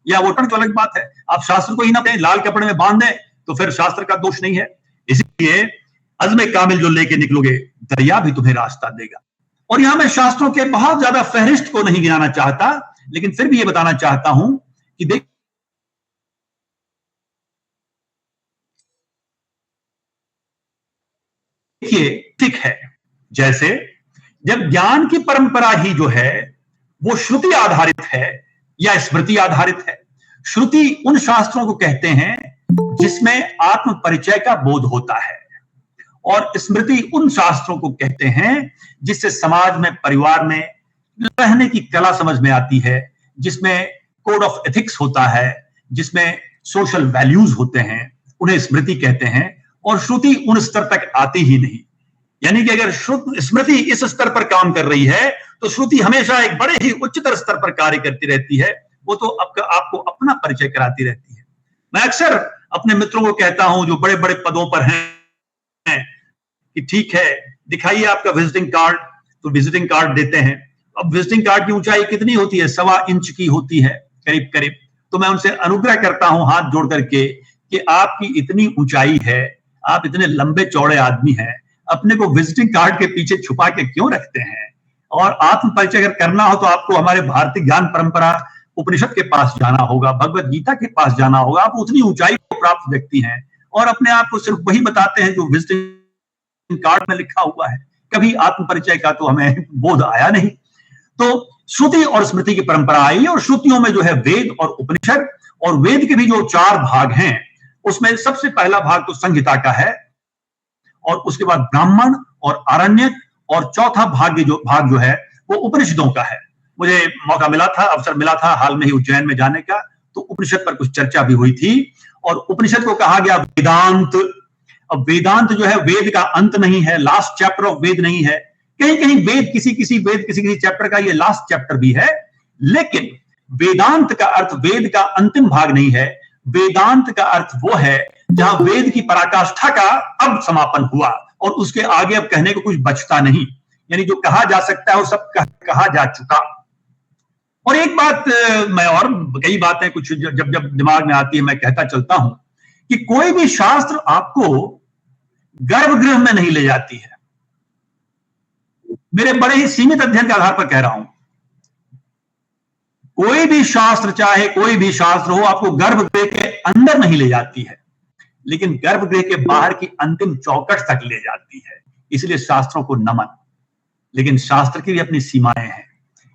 या वो तो अलग बात है, आप शास्त्र को ही ना दें, लाल कपड़े में बांध दें तो फिर शास्त्र का दोष नहीं है। इसलिए अज़्मे कामिल जो लेके निकलोगे दरिया भी तुम्हें रास्ता देगा। और यहां मैं शास्त्रों के बहुत ज्यादा फहरिस्त को नहीं गिनाना चाहता, लेकिन फिर भी ये बताना चाहता हूं कि देखिए ठीक है, जैसे जब ज्ञान की परंपरा ही जो है वो श्रुति आधारित है या स्मृति आधारित है। श्रुति उन शास्त्रों को कहते हैं जिसमें आत्म परिचय का बोध होता है, और स्मृति उन शास्त्रों को कहते हैं जिससे समाज में, परिवार में रहने की कला समझ में आती है, जिसमें कोड ऑफ एथिक्स होता है, जिसमें सोशल वैल्यूज होते हैं, उन्हें स्मृति कहते हैं। और श्रुति उन स्तर तक आती ही नहीं। यानी कि अगर स्मृति इस स्तर पर काम कर रही है तो श्रुति हमेशा एक बड़े ही उच्चतर स्तर पर कार्य करती रहती है। वो तो आपको अपना परिचय कराती रहती है। मैं अक्सर अपने मित्रों को कहता हूं जो बड़े बड़े पदों पर हैं कि ठीक है दिखाइए आपका विजिटिंग कार्ड, तो विजिटिंग कार्ड देते हैं। अब विजिटिंग कार्ड की ऊंचाई कितनी होती है? 1.25 इंच की होती है करीब करीब। तो मैं उनसे अनुग्रह करता हूं हाथ जोड़ करके कि आपकी इतनी ऊंचाई है, आप इतने लंबे चौड़े आदमी हैं, अपने को विजिटिंग कार्ड के पीछे छुपा के क्यों रखते हैं? और आत्म परिचय अगर करना हो तो आपको हमारे भारतीय ज्ञान परंपरा उपनिषद के पास जाना होगा, भगवत गीता के पास जाना होगा। आप उतनी ऊंचाई को प्राप्त व्यक्ति हैं और अपने आप को सिर्फ वही बताते हैं जो विजिटिंग कार्ड में लिखा हुआ है। कभी आत्म परिचय का तो हमें बोध आया नहीं। तो श्रुति और स्मृति की परंपरा आई और श्रुतियों में जो है वेद और उपनिषद, और वेद के भी जो 4 भाग हैं उसमें सबसे पहला भाग तो संहिता का है, और उसके बाद ब्राह्मण और आरण्यक, और चौथा भाग जो है वो उपनिषदों का है। मुझे मौका मिला था, अवसर मिला था हाल में ही उज्जैन में जाने का, तो उपनिषद पर कुछ चर्चा भी हुई थी। और उपनिषद को कहा गया वेदांत। अब वेदांत जो है वेद का अंत नहीं है, लास्ट चैप्टर ऑफ वेद नहीं है। कहीं कहीं वेद किसी चैप्टर का ये लास्ट चैप्टर भी है, लेकिन वेदांत का अर्थ वेद का अंतिम भाग नहीं है। वेदांत का अर्थ वो है जहां वेद की पराकाष्ठा का अब समापन हुआ और उसके आगे अब कहने को कुछ बचता नहीं, यानी जो कहा जा सकता है वो सब कहा जा चुका। और एक बात मैं, और कई बातें कुछ जब दिमाग में आती है मैं कहता चलता हूं कि कोई भी शास्त्र आपको गर्भगृह में नहीं ले जाती है। मेरे बड़े ही सीमित अध्ययन के आधार पर कह रहा हूं, कोई भी शास्त्र, चाहे कोई भी शास्त्र हो, आपको गर्भगृह के अंदर नहीं ले जाती है, लेकिन गर्भगृह के बाहर की अंतिम चौखट तक ले जाती है। इसलिए शास्त्रों को नमन। लेकिन शास्त्र की भी अपनी सीमाएं हैं,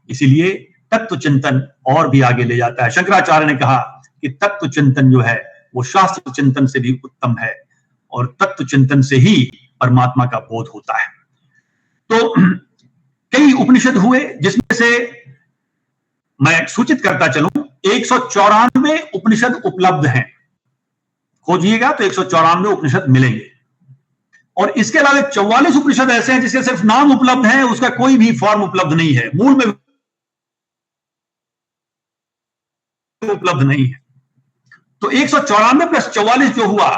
इसीलिए तत्व चिंतन और भी आगे ले जाता है। शंकराचार्य ने कहा कि तत्व चिंतन जो है वो शास्त्र चिंतन से भी उत्तम है, और तत्व चिंतन से ही परमात्मा का बोध होता है। तो कई उपनिषद हुए, जिसमें से मैं सूचित करता चलूं 194 उपनिषद उपलब्ध हैं। खोजिएगा तो 194 उपनिषद मिलेंगे। और इसके अलावा 44 उपनिषद ऐसे हैं जिसके सिर्फ नाम उपलब्ध है, उसका कोई भी फॉर्म उपलब्ध नहीं है, मूल में उपलब्ध नहीं है। तो 194 प्लस 44 जो हुआ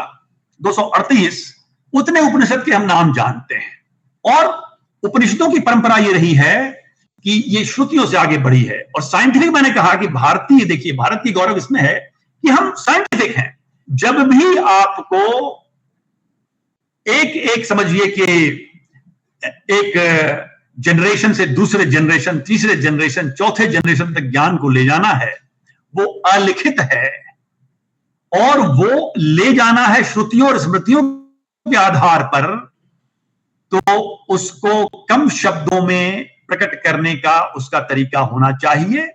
238, उतने उपनिषद के हम नाम जानते हैं। और उपनिषदों की परंपरा ये रही है कि ये श्रुतियों से आगे बढ़ी है। और साइंटिफिक, मैंने कहा कि भारतीय, देखिए भारत की गौरव इसमें है कि हम साइंटिफिक हैं। जब भी आपको एक समझिए कि एक जनरेशन से दूसरे जनरेशन, तीसरे जनरेशन, चौथे जनरेशन तक ज्ञान को ले जाना है, वो अलिखित है और वो ले जाना है श्रुतियों और स्मृतियों के आधार पर, तो उसको कम शब्दों में प्रकट करने का उसका तरीका होना चाहिए।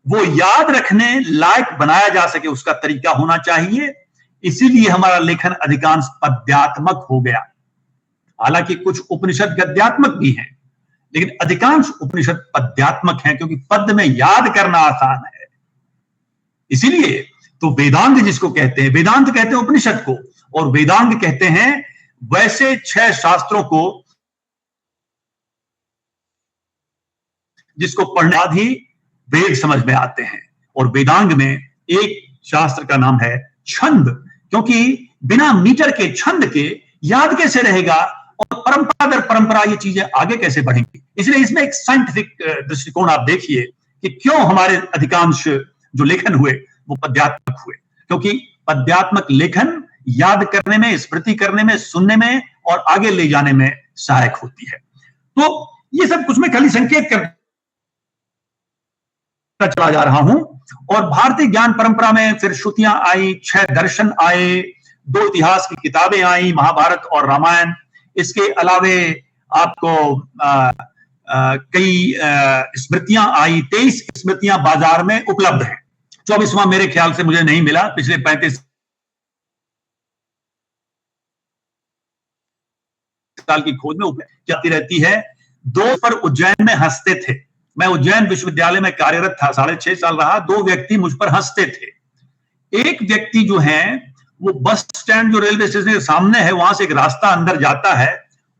वो याद रखने लायक बनाया जा सके उसका तरीका होना चाहिए। इसीलिए हमारा लेखन अधिकांश पद्यात्मक हो गया। हालांकि कुछ उपनिषद गद्यात्मक भी हैं, लेकिन अधिकांश उपनिषद पद्यात्मक हैं, क्योंकि पद में याद करना आसान है। इसीलिए तो वेदांग जिसको कहते हैं, वेदांत कहते हैं उपनिषद को, और वेदांग कहते हैं वैसे 6 शास्त्रों को जिसको पढ़ने बाद ही वेद समझ में आते हैं। और वेदांग में एक शास्त्र का नाम है छंद, क्योंकि बिना मीटर के, छंद के याद कैसे रहेगा, और परंपरा दर परंपरा ये चीजें आगे कैसे बढ़ेंगी। इसलिए इसमें एक साइंटिफिक दृष्टिकोण आप देखिए कि क्यों हमारे अधिकांश जो लेखन हुए वो पद्यात्मक हुए, क्योंकि पद्यात्मक लेखन याद करने में, स्मृति करने में, सुनने में और आगे ले जाने में सहायक होती है। तो ये सब कुछ मैं खाली संकेत करता चला जा रहा हूं। और भारतीय ज्ञान परंपरा में फिर श्रुतियां आई, 6 दर्शन आए, 2 इतिहास की किताबें आई, महाभारत और रामायण। इसके अलावे आपको कई स्मृतियां आई, 23 स्मृतियां बाजार में उपलब्ध हैं। 24वां मेरे ख्याल से मुझे नहीं मिला, पिछले 35 साल की खोज में जाती रहती है। 2 पर उज्जैन में हंसते थे। मैं उज्जैन विश्वविद्यालय में कार्यरत था, 6.5 साल रहा। 2 व्यक्ति मुझ पर हंसते थे। एक व्यक्ति जो है वो बस स्टैंड जो रेलवे स्टेशन के सामने है, वहां से एक रास्ता अंदर जाता है,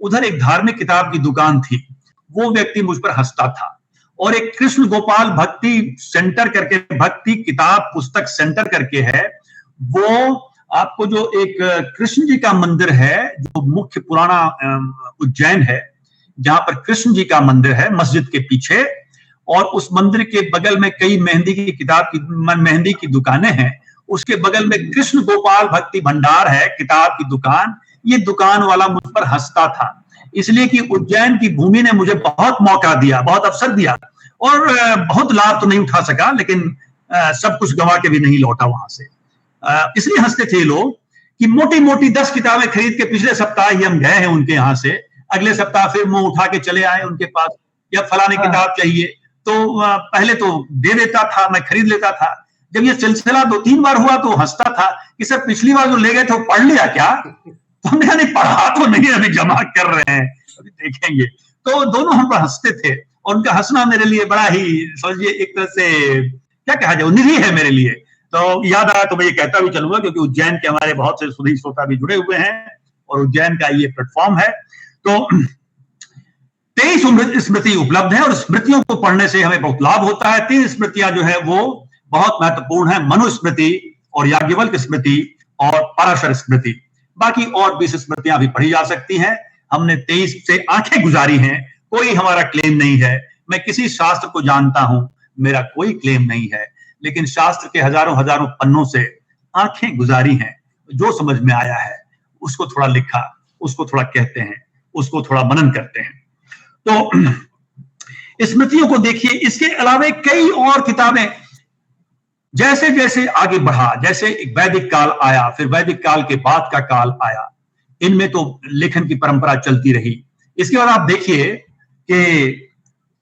उधर एक धार्मिक किताब की दुकान थी, वो व्यक्ति मुझ पर हंसता था। और एक कृष्ण गोपाल भक्ति सेंटर करके, भक्ति किताब पुस्तक सेंटर करके है, वो आपको जो एक कृष्ण जी का मंदिर है, जो मुख्य पुराना उज्जैन है, जहां पर कृष्ण जी का मंदिर है मस्जिद के पीछे, और उस मंदिर के बगल में कई मेहंदी की किताब की मेहंदी की दुकानें हैं, उसके बगल में कृष्ण गोपाल भक्ति भंडार है, किताब की दुकान। ये दुकान वाला मुझ पर हंसता था, इसलिए कि उज्जैन की भूमि ने मुझे बहुत मौका दिया, बहुत अवसर दिया, और बहुत लाभ तो नहीं उठा सका, लेकिन सब कुछ गंवा के भी नहीं लौटा वहां से। इसलिए हंसते थे लोग कि मोटी मोटी 10 किताबें खरीद के पिछले सप्ताह ही हम गए हैं उनके यहां से, अगले सप्ताह फिर मुंह उठा के चले आए उनके पास, या फलानी किताब चाहिए, तो पहले तो दे देता था, मैं खरीद लेता था। जब ये सिलसिला 2-3 बार हुआ तो हंसता था कि सर पिछली बार जो ले गए थे वो पढ़ लिया क्या? तो हमने कहा नहीं, पढ़ा तो नहीं, अभी जमा कर रहे हैं, अभी देखेंगे। तो दोनों हम पर हंसते थे, और उनका हंसना मेरे लिए बड़ा ही, समझिए एक तरह से क्या कहा जाए, निधि है मेरे लिए। तो याद आया तो मैं ये कहता भी चलूंगा, क्योंकि उज्जैन के हमारे बहुत से सुधी श्रोता भी जुड़े हुए हैं और उज्जैन का ये प्लेटफॉर्म है। तो 23 स्मृति उपलब्ध है, और स्मृतियों को पढ़ने से हमें बहुत लाभ होता है। 3 स्मृतियां जो है वो बहुत महत्वपूर्ण है, मनुस्मृति और याज्ञवल्क्य स्मृति और पराशर स्मृति। बाकी और 20 स्मृतियां भी पढ़ी जा सकती हैं। हमने 23 से आंखें गुजारी हैं, कोई हमारा क्लेम नहीं है। मैं किसी शास्त्र को जानता हूं, मेरा कोई क्लेम नहीं है, लेकिन शास्त्र के हजारों हजारों पन्नों से आंखें गुजारी हैं, जो समझ में आया है उसको थोड़ा लिखा, उसको थोड़ा कहते हैं, उसको थोड़ा मनन करते हैं। तो स्मृतियों को देखिए, इसके अलावा कई और किताबें, जैसे जैसे आगे बढ़ा, जैसे एक वैदिक काल आया, फिर वैदिक काल के बाद का काल आया, इनमें तो लेखन की परंपरा चलती रही। इसके बाद आप देखिए कि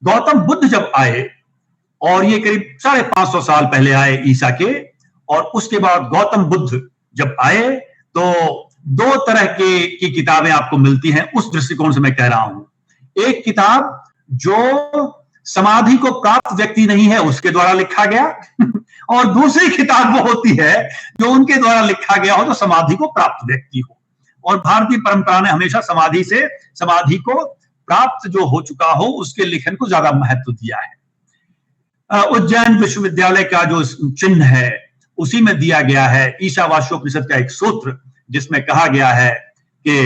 गौतम बुद्ध जब आए, और ये करीब 550 साल पहले आए ईसा के, और उसके बाद गौतम बुद्ध जब आए तो 2 तरह की किताबें आपको मिलती हैं, उस दृष्टिकोण से मैं कह रहा हूं। एक किताब जो समाधि को प्राप्त व्यक्ति नहीं है उसके द्वारा लिखा गया और दूसरी किताब वो होती है जो उनके द्वारा लिखा गया हो, जो समाधि को प्राप्त व्यक्ति हो। और भारतीय परंपरा ने हमेशा समाधि को प्राप्त जो हो चुका हो उसके लेखन को ज्यादा महत्व दिया है। उज्जैन विश्वविद्यालय का जो चिन्ह है उसी में दिया गया है ईशावास्योपनिषद का एक सूत्र, जिसमें कहा गया है कि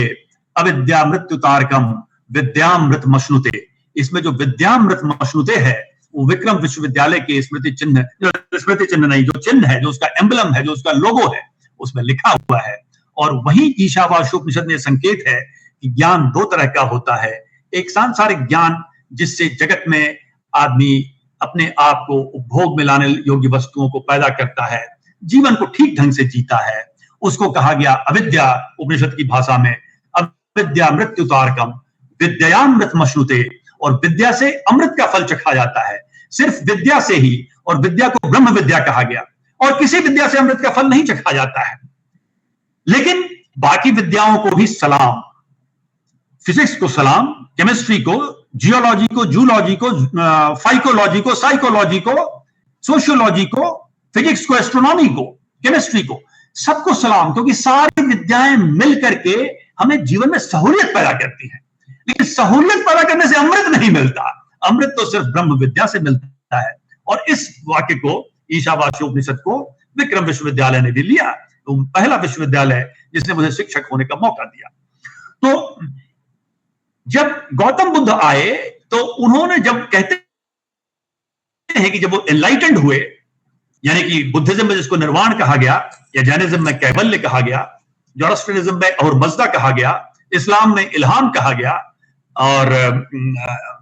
अविद्या मृत्यु तारकम विद्यामृत मश्नुते। इसमें जो विद्यामृत मश्नुते है वो विक्रम विश्वविद्यालय के स्मृति चिन्ह नहीं, जो चिन्ह है, जो उसका एम्बलम है, जो उसका लोगो है, उसमें लिखा हुआ है। और वही ईशावास्योपनिषद में संकेत है कि ज्ञान 2 तरह का होता है। एक सांसारिक ज्ञान जिससे जगत में आदमी अपने आप को उपभोग में लाने योग्य वस्तुओं को पैदा करता है, जीवन को ठीक ढंग से जीता है, उसको कहा गया अविद्या। उपनिषद की भाषा में अविद्या मृत्यु तारकम विद्यामृत मश्नुते, और विद्या से अमृत का फल चखा जाता है। सिर्फ विद्या से ही, और विद्या को ब्रह्म विद्या कहा गया, और किसी विद्या से अमृत का फल नहीं चखा जाता है। लेकिन बाकी विद्याओं को भी सलाम, फिजिक्स को सलाम, केमिस्ट्री को, जियोलॉजी को, जूलॉजी को, फाइकोलॉजी को, साइकोलॉजी को, सोशियोलॉजी को, फिजिक्स को, एस्ट्रोनॉमी को, केमिस्ट्री को, सबको सलाम, क्योंकि सारी विद्याएं मिल करके हमें जीवन में सहूलियत पैदा करती हैं। लेकिन सहूलियत पैदा करने से अमृत नहीं मिलता, अमृत तो सिर्फ ब्रह्म विद्या से मिलता है। और इस वाक्य को, ईशावास्योपनिषद को, विक्रम विश्वविद्यालय ने भी लिया। तो पहला विश्वविद्यालय जिसने मुझे शिक्षक होने का मौका दिया। तो जब गौतम बुद्ध आए तो उन्होंने, जब कहते हैं कि जब वो एनलाइटेंड हुए, यानी कि बुद्धिज्म में जिसको निर्वाण कहा गया, या जैनिज्म में कैवल्य कहा गया, जोरास्ट्रियनिज्म में और मजदा कहा गया, इस्लाम में इल्हाम कहा गया, और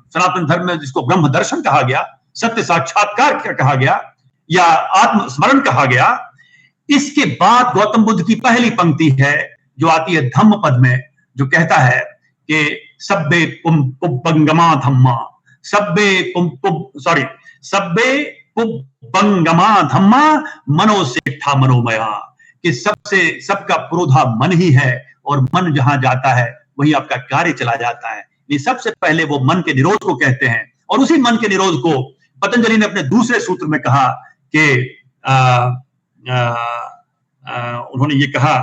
सनातन धर्म में जिसको ब्रह्म दर्शन कहा गया, सत्य साक्षात्कार कहा गया, या आत्मस्मरण कहा गया। इसके बाद गौतम बुद्ध की पहली पंक्ति है जो आती है धम्म पद में, जो कहता है कि सब्बे पुब्बंगमा धम्मा, सब्बे पुब्बंगमा धम्मा मनोसेठा मनोमया, कि सबका पुरोधा मन ही है, और मन जहां जाता है वही आपका कार्य चला जाता है। ये सबसे पहले वो मन के निरोध को कहते हैं, और उसी मन के निरोध को पतंजलि ने अपने दूसरे सूत्र में कहा कि उन्होंने ये कहा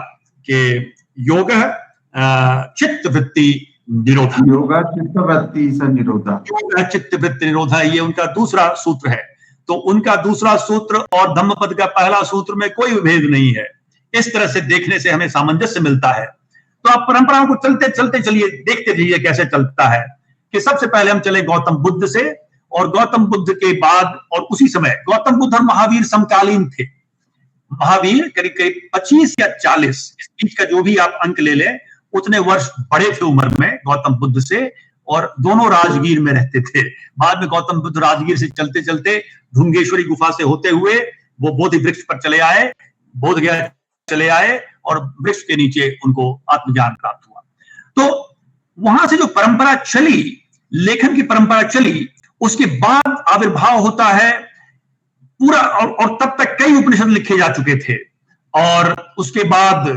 कि योग चित्त वृत्ति निरोधा। योगा चित्तवृत्ति स निरोधा। योगा चित्तवृत्ति निरोधा, ये उनका दूसरा सूत्र है। तो उनका दूसरा सूत्र और धम्मपद का पहला सूत्र में कोई विभेद नहीं है। इस तरह से देखने से हमें सामंजस्य मिलता है। तो आप परंपराओं को चलते चलते चलिए, देखते जाइए कैसे चलता है। कि सबसे पहले हम चले गौतम बुद्ध से, और गौतम बुद्ध के बाद और उसी समय गौतम बुद्ध और महावीर समकालीन थे। महावीर करीब करीब 25 या 40, इस बीच का जो भी आप अंक ले लें, उतने वर्ष बड़े थे उम्र में गौतम बुद्ध से, और दोनों राजगीर में रहते थे। बाद में गौतम बुद्ध राजगीर से चलते चलते ढुंगेश्वरी गुफा से होते हुए वो बोधि वृक्ष पर चले आए, बोध गया चले आए, और वृक्ष के नीचे उनको आत्मज्ञान प्राप्त हुआ। तो वहां से जो परंपरा चली, लेखन की परंपरा चली, उसके बाद आविर्भाव होता है पूरा, और तब तक कई उपनिषद लिखे जा चुके थे। और उसके बाद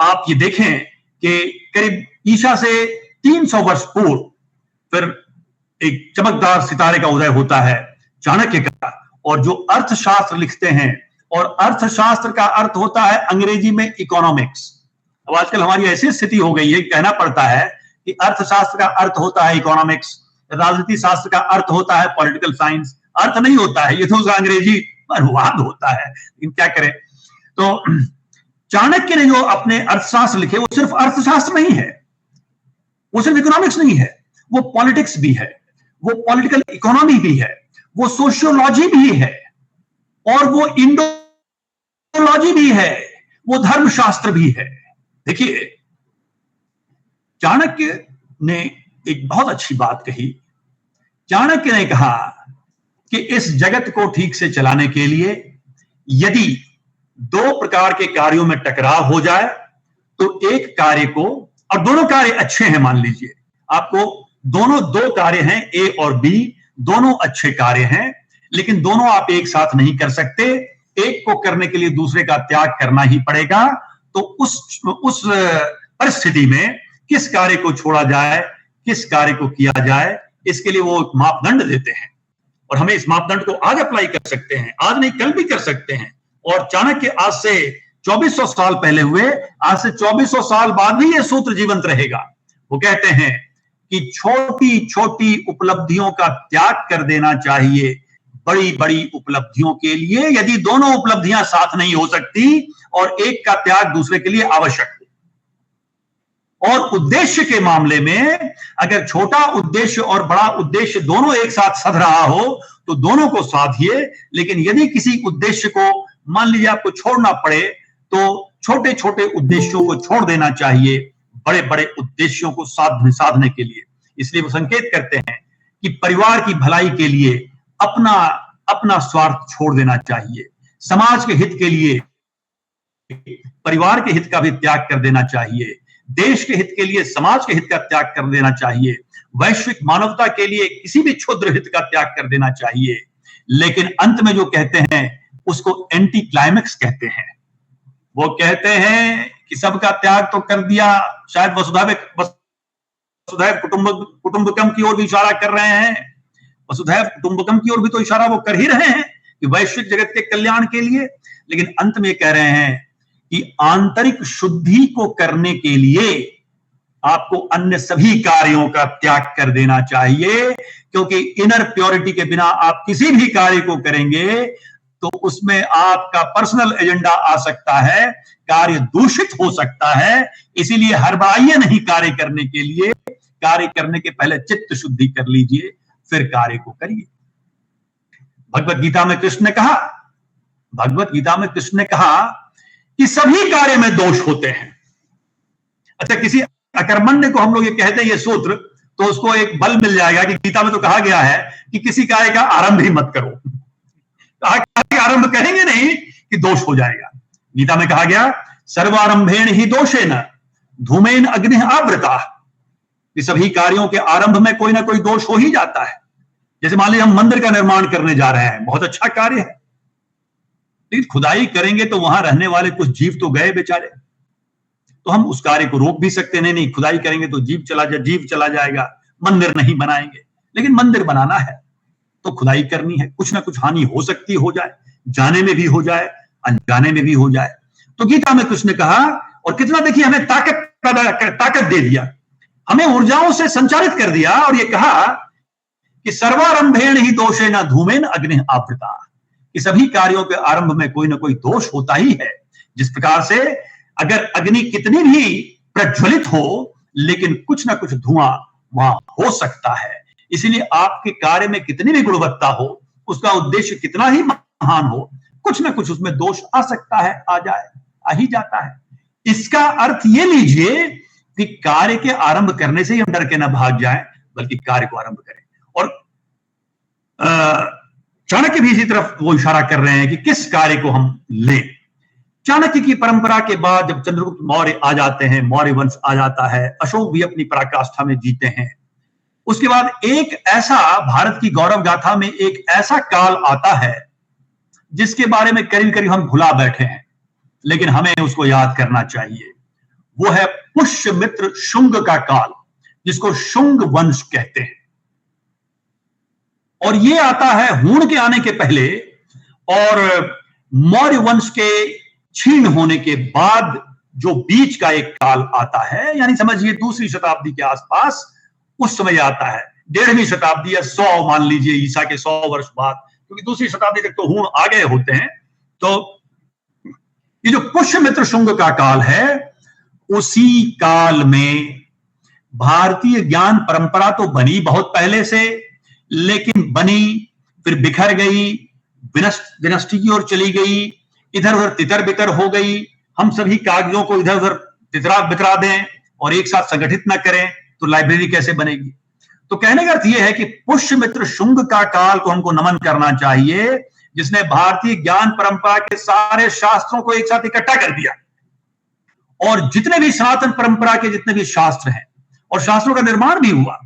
आप ये देखें कि करीब ईसा से 300 वर्ष पूर्व फिर एक चमकदार सितारे का उदय होता है चाणक्य का, और जो अर्थशास्त्र लिखते हैं, और अर्थशास्त्र का अर्थ होता है अंग्रेजी में इकोनॉमिक्स। अब आजकल हमारी ऐसी स्थिति हो गई है, कहना पड़ता है कि अर्थशास्त्र का अर्थ होता है इकोनॉमिक्स, राजनीति शास्त्र का अर्थ होता है पॉलिटिकल साइंस। अर्थ नहीं होता है, ये तो उसका अंग्रेजी अनुवाद होता है, लेकिन क्या करें। तो चाणक्य ने जो अपने अर्थशास्त्र लिखे, वो सिर्फ अर्थशास्त्र नहीं है, वो सिर्फ इकोनॉमिक्स नहीं है, वो पॉलिटिक्स भी है, वो पॉलिटिकल इकोनॉमी भी है, वो सोशियोलॉजी भी है, और वो इंडोलॉजी भी है, वो धर्मशास्त्र भी है। देखिए, चाणक्य ने एक बहुत अच्छी बात कही। चाणक्य ने कहा कि इस जगत को ठीक से चलाने के लिए यदि दो प्रकार के कार्यों में टकराव हो जाए, तो एक कार्य को, और दोनों कार्य अच्छे हैं, मान लीजिए आपको दोनों दो कार्य हैं, ए और बी, दोनों अच्छे कार्य हैं, लेकिन दोनों आप एक साथ नहीं कर सकते। एक को करने के लिए दूसरे का त्याग करना ही पड़ेगा। तो उस परिस्थिति में किस कार्य को छोड़ा जाए, किस कार्य को किया जाए, इसके लिए वो मापदंड देते हैं, और हमें इस मापदंड को आज अप्लाई कर सकते हैं, आज नहीं कल भी कर सकते हैं। और चाणक्य आज से 2400 साल पहले हुए, आज से 2400 साल बाद भी ये सूत्र जीवंत रहेगा। वो कहते हैं कि छोटी छोटी उपलब्धियों का त्याग कर देना चाहिए बड़ी बड़ी उपलब्धियों के लिए, यदि दोनों उपलब्धियां साथ नहीं हो सकती और एक का त्याग दूसरे के लिए आवश्यक हो। और उद्देश्य के मामले में अगर छोटा उद्देश्य और बड़ा उद्देश्य दोनों एक साथ सध रहा हो तो दोनों को साधिए, लेकिन यदि किसी उद्देश्य को मान लीजिए आपको छोड़ना पड़े तो छोटे छोटे उद्देश्यों को छोड़ देना चाहिए बड़े बड़े उद्देश्यों को साधने के लिए। इसलिए वो संकेत करते हैं कि परिवार की भलाई के लिए अपना स्वार्थ छोड़ देना चाहिए, समाज के हित के लिए परिवार के हित का भी त्याग कर देना चाहिए, देश के हित के लिए समाज के हित का त्याग कर देना चाहिए, वैश्विक मानवता के लिए किसी भी क्षुद्र हित का त्याग कर देना चाहिए। लेकिन अंत में जो कहते हैं उसको एंटी क्लाइमेक्स कहते हैं। वो कहते हैं कि सबका त्याग तो कर दिया, शायद वसुधैव कुटुंबकम की ओर भी इशारा कर रहे हैं, वसुधैव कुटुंबकम की ओर भी तो इशारा वो कर ही रहे हैं कि वैश्विक जगत के कल्याण के लिए। लेकिन अंत में कह रहे हैं कि आंतरिक शुद्धि को करने के लिए आपको अन्य सभी कार्यों का त्याग कर देना चाहिए, क्योंकि इनर प्योरिटी के बिना आप किसी भी कार्य को करेंगे तो उसमें आपका पर्सनल एजेंडा आ सकता है, कार्य दूषित हो सकता है। इसीलिए हड़बड़ाइए नहीं कार्य करने के लिए, कार्य करने के पहले चित्त शुद्धि कर लीजिए, फिर कार्य को करिए। भगवत गीता में कृष्ण ने कहा कि सभी कार्य में दोष होते हैं। अच्छा, किसी अकर्मण्य को हम लोग ये कहते हैं ये सूत्र, तो उसको एक बल मिल जाएगा कि गीता में तो कहा गया है कि किसी कार्य का आरंभ ही मत करो। आरंभ करेंगे नहीं कि दोष हो जाएगा। गीता में कहा गया सर्वारंभेण ही दोषेन धूमेन अग्नि आवृता, कि सभी कार्यों के आरंभ में कोई ना कोई दोष हो ही जाता है। जैसे मान लीजिए हम मंदिर का निर्माण करने जा रहे हैं, बहुत अच्छा कार्य है, लेकिन खुदाई करेंगे तो वहां रहने वाले कुछ जीव तो गए बेचारे, तो हम उस कार्य को रोक भी सकते नहीं, खुदाई करेंगे तो जीव चला जाएगा, मंदिर नहीं बनाएंगे। लेकिन मंदिर बनाना है तो खुदाई करनी है, कुछ ना कुछ हानि हो सकती हो जाए, जाने में भी हो जाए, अनजाने में भी हो जाए। तो गीता में कृष्ण ने कहा, और कितना देखिए हमें ताकत दे दिया हमें ऊर्जाओं से संचालित कर दिया और ये कहा कि सर्वारंभेण ही दोषेण धूमेन अग्नि आवृता, कि सभी कार्यों के आरंभ में कोई ना कोई दोष होता ही है। जिस प्रकार से अगर अग्नि कितनी भी प्रज्वलित हो लेकिन कुछ ना कुछ धुआं वहां हो सकता है। इसीलिए आपके कार्य में कितनी भी गुणवत्ता हो, उसका उद्देश्य कितना ही महान हो, कुछ ना कुछ उसमें दोष आ सकता है, आ ही जाता है। इसका अर्थ ये लीजिए कि कार्य के आरंभ करने से ही हम डर के ना भाग जाएं, बल्कि कार्य को आरंभ करें। और चाणक्य भी इसी तरफ वो इशारा कर रहे हैं कि किस कार्य को हम लें। चाणक्य की परंपरा के बाद जब चंद्रगुप्त मौर्य आ जाते हैं, मौर्य वंश आ जाता है, अशोक भी अपनी पराकाष्ठा में जीते हैं, उसके बाद एक ऐसा भारत की गौरव गाथा में एक ऐसा काल आता है जिसके बारे में करीब करीब हम भुला बैठे हैं, लेकिन हमें उसको याद करना चाहिए। वो है पुष्यमित्र शुंग का काल, जिसको शुंग वंश कहते हैं। और ये आता है हूण के आने के पहले और मौर्य वंश के क्षीण होने के बाद जो बीच का एक काल आता है, यानी समझिए दूसरी शताब्दी के आसपास उस समय आता है। 1.5वीं शताब्दी या 100 मान लीजिए, ईसा के 100 वर्ष बाद, क्योंकि दूसरी शताब्दी तक तो हूण आ गए होते हैं। तो ये जो पुष्यमित्र शुंग का काल है, उसी काल में भारतीय ज्ञान परंपरा तो बनी बहुत पहले से, लेकिन बनी फिर बिखर गई, विनष्टि की ओर चली गई, इधर उधर तितर बितर हो गई। हम सभी कागजों को इधर उधर तितरा बितरा दें और एक साथ संगठित न करें तो लाइब्रेरी कैसे बनेगी। तो कहने का अर्थ यह है कि पुष्यमित्र शुंग का काल को हमको नमन करना चाहिए, जिसने भारतीय ज्ञान परंपरा के सारे शास्त्रों को एक साथ इकट्ठा कर दिया। और जितने भी सनातन परंपरा के जितने भी शास्त्र हैं, और शास्त्रों का निर्माण भी हुआ।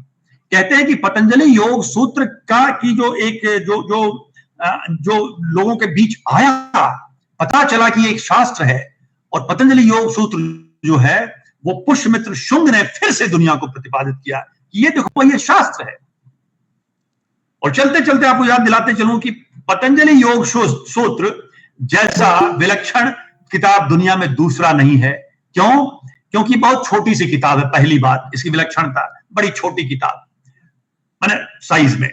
कहते हैं कि पतंजलि योग सूत्र का की जो लोगों के बीच आया, पता चला कि एक शास्त्र है, और पतंजलि योग सूत्र जो है वो पुष्यमित्र शुंग ने फिर से दुनिया को प्रतिपादित किया कि ये देखो ये शास्त्र है। और चलते चलते आपको याद दिलाते चलूं कि पतंजलि योग सूत्र जैसा विलक्षण किताब दुनिया में दूसरा नहीं है। क्यों? क्योंकि बहुत छोटी सी किताब है, पहली बात इसकी विलक्षणता, बड़ी छोटी किताब माने साइज में।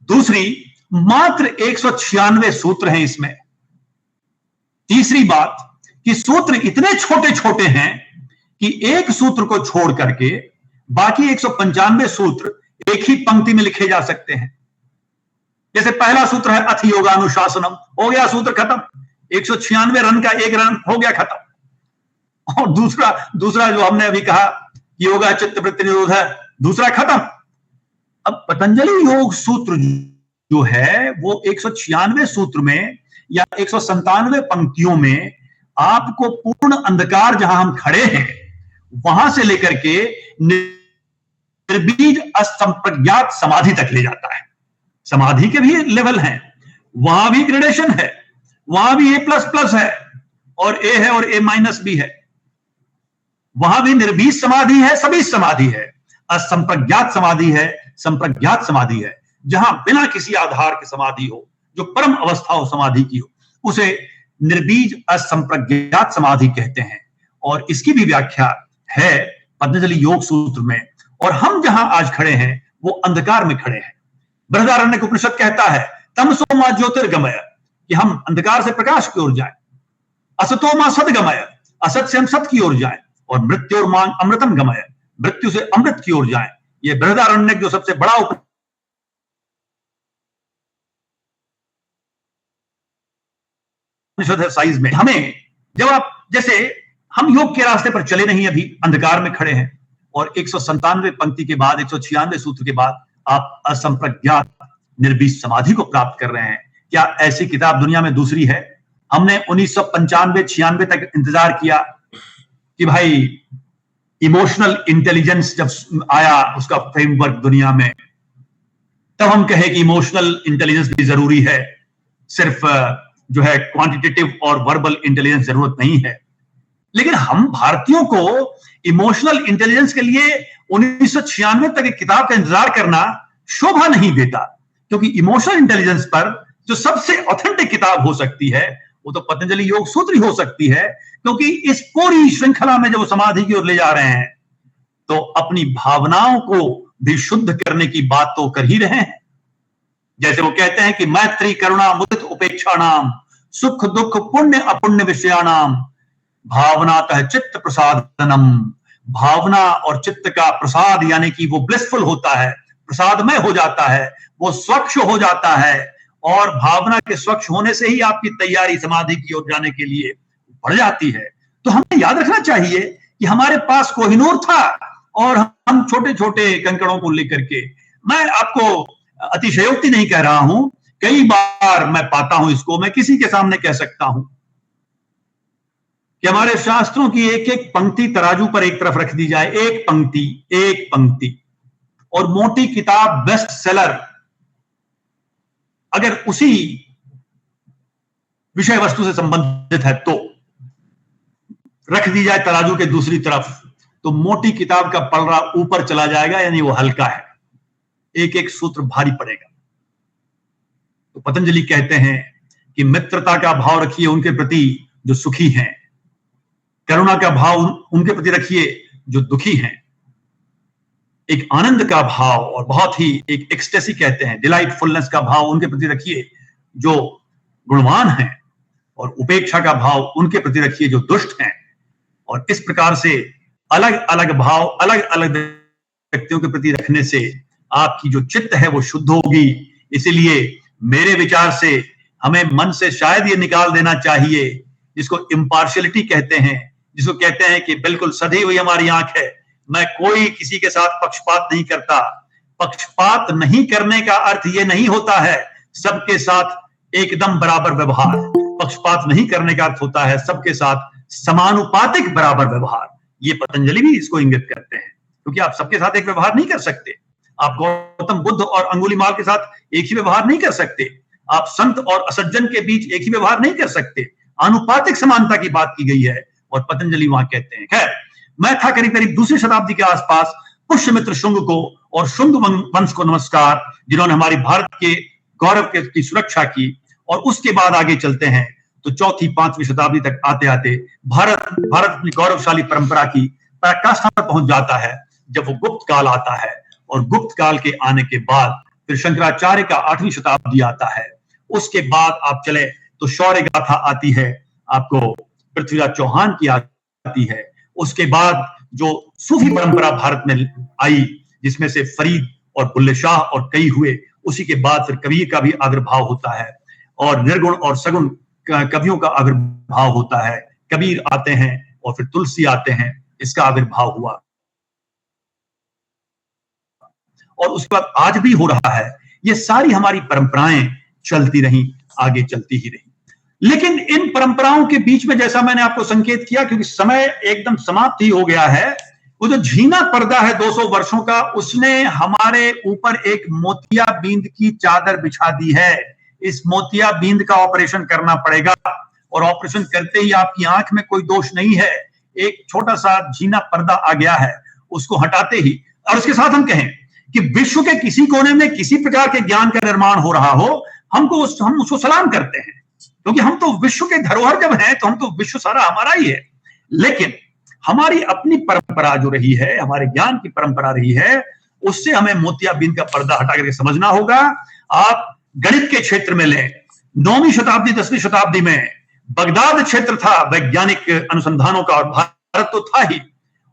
दूसरी, मात्र 196 सूत्र हैं इसमें। तीसरी बात कि सूत्र इतने छोटे छोटे हैं कि एक सूत्र को छोड़ करके बाकी 195 सूत्र एक ही पंक्ति में लिखे जा सकते हैं। जैसे पहला सूत्र है अथ योगानुशासनम, हो गया सूत्र खत्म, 196 रन का एक रन हो गया खत्म। और दूसरा जो हमने अभी कहा योगा चित्त वृत्ति निरोध है, दूसरा खत्म। अब पतंजलि योग सूत्र जो है वो 196 सूत्र में या 197 पंक्तियों में आपको पूर्ण अंधकार जहां हम खड़े हैं वहां से लेकर के निर्बीज असंप्रज्ञात समाधि तक ले जाता है। समाधि के भी लेवल हैं, वहां भी ग्रेडेशन है, वहां भी A++ है और A है और A- भी है। वहां भी निर्बीज समाधि है, सभी समाधि है, असंप्रज्ञात समाधि है, संप्रज्ञात समाधि है। जहां बिना किसी आधार के समाधि हो, जो परम अवस्था हो समाधि की हो, उसे निर्बीज असंप्रज्ञात समाधि कहते हैं। और इसकी भी व्याख्या है पतंजलि योग सूत्र में। और हम जहां आज खड़े हैं वो अंधकार में खड़े हैं। बृहदारण्यक उपनिषद कहता है तमसो मा ज्योतिर्गमय, कि हम अंधकार से प्रकाश की ओर जाएं। असतो मा सद्गमय, असत से हम सत की ओर जाएं। और मृत्यु और मांग अमृतम गमय, मृत्यु से अमृत की ओर जाएं। ये बृहदारण्यक जो सबसे बड़ा उपनिषद है साइज में। हमें जब आप जैसे हम योग के रास्ते पर चले नहीं, अभी अंधकार में खड़े हैं, और 197 पंक्ति के बाद 196 सूत्र के बाद आप असंप्रज्ञात निर्बीज समाधि को प्राप्त कर रहे हैं। क्या ऐसी किताब दुनिया में दूसरी है? हमने 1995-96 तक इंतजार किया कि भाई इमोशनल इंटेलिजेंस जब आया उसका फ्रेमवर्क दुनिया में, तब हम कहे कि इमोशनल इंटेलिजेंस भी जरूरी है, सिर्फ जो है क्वांटिटेटिव और वर्बल इंटेलिजेंस जरूरत नहीं है। लेकिन हम भारतीयों को इमोशनल इंटेलिजेंस के लिए 1996 तक एक किताब का इंतजार करना शोभा नहीं देता, क्योंकि इमोशनल इंटेलिजेंस पर जो सबसे ऑथेंटिक किताब हो सकती है वो तो पतंजलि योग सूत्र ही हो सकती है। क्योंकि इस पूरी श्रृंखला में जब वो समाधि की ओर ले जा रहे हैं तो अपनी भावनाओं को भी शुद्ध करने की बात तो कर ही रहे हैं। जैसे वो कहते हैं कि मैत्री करुणा मुदित उपेक्षा नाम सुख दुख पुण्य अपुण्य विषयानाम भावनातः चित्त प्रसादनम। भावना और चित्त का प्रसाद यानी कि वो ब्लिसफुल होता है, प्रसादमय हो जाता है, वो स्वच्छ हो जाता है, और भावना के स्वच्छ होने से ही आपकी तैयारी समाधि की ओर जाने के लिए बढ़ जाती है। तो हमें याद रखना चाहिए कि हमारे पास कोहिनूर था और हम छोटे छोटे कंकड़ों को लेकर के, मैं आपको अतिशयोक्ति नहीं कह रहा हूं, कई बार मैं पाता हूं इसको, मैं किसी के सामने कह सकता हूं कि हमारे शास्त्रों की एक एक पंक्ति तराजू पर एक तरफ रख दी जाए, एक पंक्ति, और मोटी किताब बेस्ट सेलर अगर उसी विषय वस्तु से संबंधित है तो रख दी जाए तराजू के दूसरी तरफ, तो मोटी किताब का पलड़ा ऊपर चला जाएगा, यानी वो हल्का है, एक एक सूत्र भारी पड़ेगा। तो पतंजलि कहते हैं कि मित्रता का भाव रखिए उनके प्रति जो सुखी हैं, करुणा का भाव उनके प्रति रखिए जो दुखी हैं, एक आनंद का भाव और बहुत ही एक एक्सटेसी कहते हैं डिलाइटफुलनेस का भाव उनके प्रति रखिए जो गुणवान हैं, और उपेक्षा का भाव उनके प्रति रखिए जो दुष्ट हैं। और इस प्रकार से अलग अलग भाव अलग अलग व्यक्तियों के प्रति रखने से आपकी जो चित्त है वो शुद्ध होगी। इसीलिए मेरे विचार से हमें मन से शायद ये निकाल देना चाहिए जिसको इम्पार्शियलिटी कहते हैं, जिसको कहते हैं कि बिल्कुल सधी हुई हमारी आंख है, मैं कोई किसी के साथ पक्षपात नहीं करता। पक्षपात नहीं करने का अर्थ ये नहीं होता है सबके साथ एकदम बराबर व्यवहार। पक्षपात नहीं करने का अर्थ होता है सबके साथ समानुपातिक बराबर व्यवहार। ये पतंजलि भी इसको इंगित करते हैं, क्योंकि आप सबके साथ एक व्यवहार नहीं कर सकते। आप गौतम बुद्ध और अंगुलीमाल के साथ एक ही व्यवहार नहीं कर सकते। आप संत और असज्जन के बीच एक ही व्यवहार नहीं कर सकते। आनुपातिक समानता की बात की गई है और पतंजलि वहां कहते हैं। खैर, मैं था करीब करीब दूसरी शताब्दी के आसपास, पुष्यमित्र शुंग को और शुंग वंश को नमस्कार, जिन्होंने हमारी भारत के गौरव की सुरक्षा की। और उसके बाद आगे चलते हैं तो चौथी पांचवी शताब्दी तक आते आते भारत अपनी गौरवशाली परंपरा की पराकाष्ठा पर पहुंच जाता है जब वो गुप्त काल आता है। और गुप्त काल के आने के बाद फिर शंकराचार्य का 8वीं शताब्दी आता है। उसके बाद आप चले तो शौर्य गाथा आती है, आपको पृथ्वीराज चौहान की आती है। उसके बाद जो सूफी परंपरा भारत में आई, जिसमें से फरीद और बुल्ले शाह और कई हुए, उसी के बाद फिर कबीर का भी आविर्भाव होता है और निर्गुण और सगुण कवियों का आविर्भाव होता है। कबीर आते हैं और फिर तुलसी आते हैं, इसका आविर्भाव हुआ। और उसके बाद आज भी हो रहा है। ये सारी हमारी परंपराएं चलती रही, आगे चलती ही रही। लेकिन इन परंपराओं के बीच में, जैसा मैंने आपको संकेत किया, क्योंकि समय एकदम समाप्त ही हो गया है, वो जो झीना पर्दा है 200 वर्षों का, उसने हमारे ऊपर एक मोतियाबिंद की चादर बिछा दी है। इस मोतियाबिंद का ऑपरेशन करना पड़ेगा, और ऑपरेशन करते ही आपकी आंख में कोई दोष नहीं है, एक छोटा सा झीना पर्दा आ गया है, उसको हटाते ही, और उसके साथ हम कहें कि विश्व के किसी कोने में किसी प्रकार के ज्ञान का निर्माण हो रहा हो, हम उसको सलाम करते हैं, क्योंकि हम तो विश्व के धरोहर जब हैं तो हम तो विश्व सारा हमारा ही है। लेकिन हमारी अपनी परंपरा जो रही है, हमारे ज्ञान की परंपरा रही है, उससे हमें मोतियाबिंद का पर्दा हटा करके समझना होगा। आप गणित के क्षेत्र में लें, 9वीं शताब्दी 10वीं शताब्दी में बगदाद क्षेत्र था वैज्ञानिक अनुसंधानों का, और भारत तो था ही।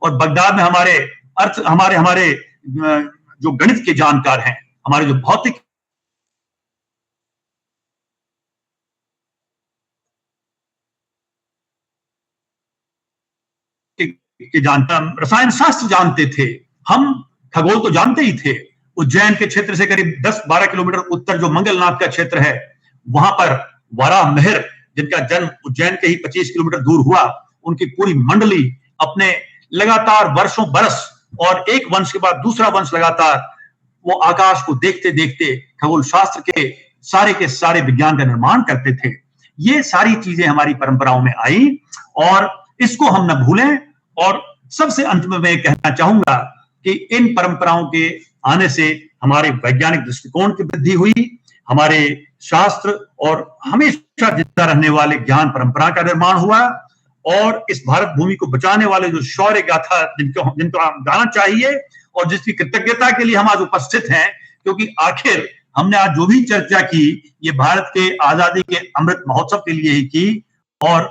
और बगदाद में हमारे जो गणित के जानकार हैं, हमारे जो भौतिक के जानकार, रसायन शास्त्र जानते थे, हम खगोल तो जानते ही थे। उज्जैन के क्षेत्र से करीब 10-12 किलोमीटर उत्तर जो मंगलनाथ का क्षेत्र है, वहां पर वराह मिहिर, जिनका जन्म उज्जैन के ही 25 किलोमीटर दूर हुआ, उनकी पूरी मंडली अपने लगातार वर्षों बरस, और एक वंश के बाद दूसरा वंश लगातार वो आकाश को देखते देखते खगोल शास्त्र के सारे विज्ञान का निर्माण करते थे। ये सारी चीजें हमारी परंपराओं में आई, और इसको हम न भूलें। और सबसे अंत में मैं कहना चाहूंगा कि इन परंपराओं के आने से हमारे वैज्ञानिक दृष्टिकोण की वृद्धि हुई, हमारे शास्त्र और हमेशा जिंदा रहने वाले ज्ञान परंपरा का निर्माण हुआ, और इस भारत भूमि को बचाने वाले जो शौर्य गाथा जिनको हम गाना चाहिए और जिसकी कृतज्ञता के लिए हम आज उपस्थित हैं, क्योंकि आखिर हमने आज जो भी चर्चा की ये भारत के आजादी के अमृत महोत्सव के लिए ही की, और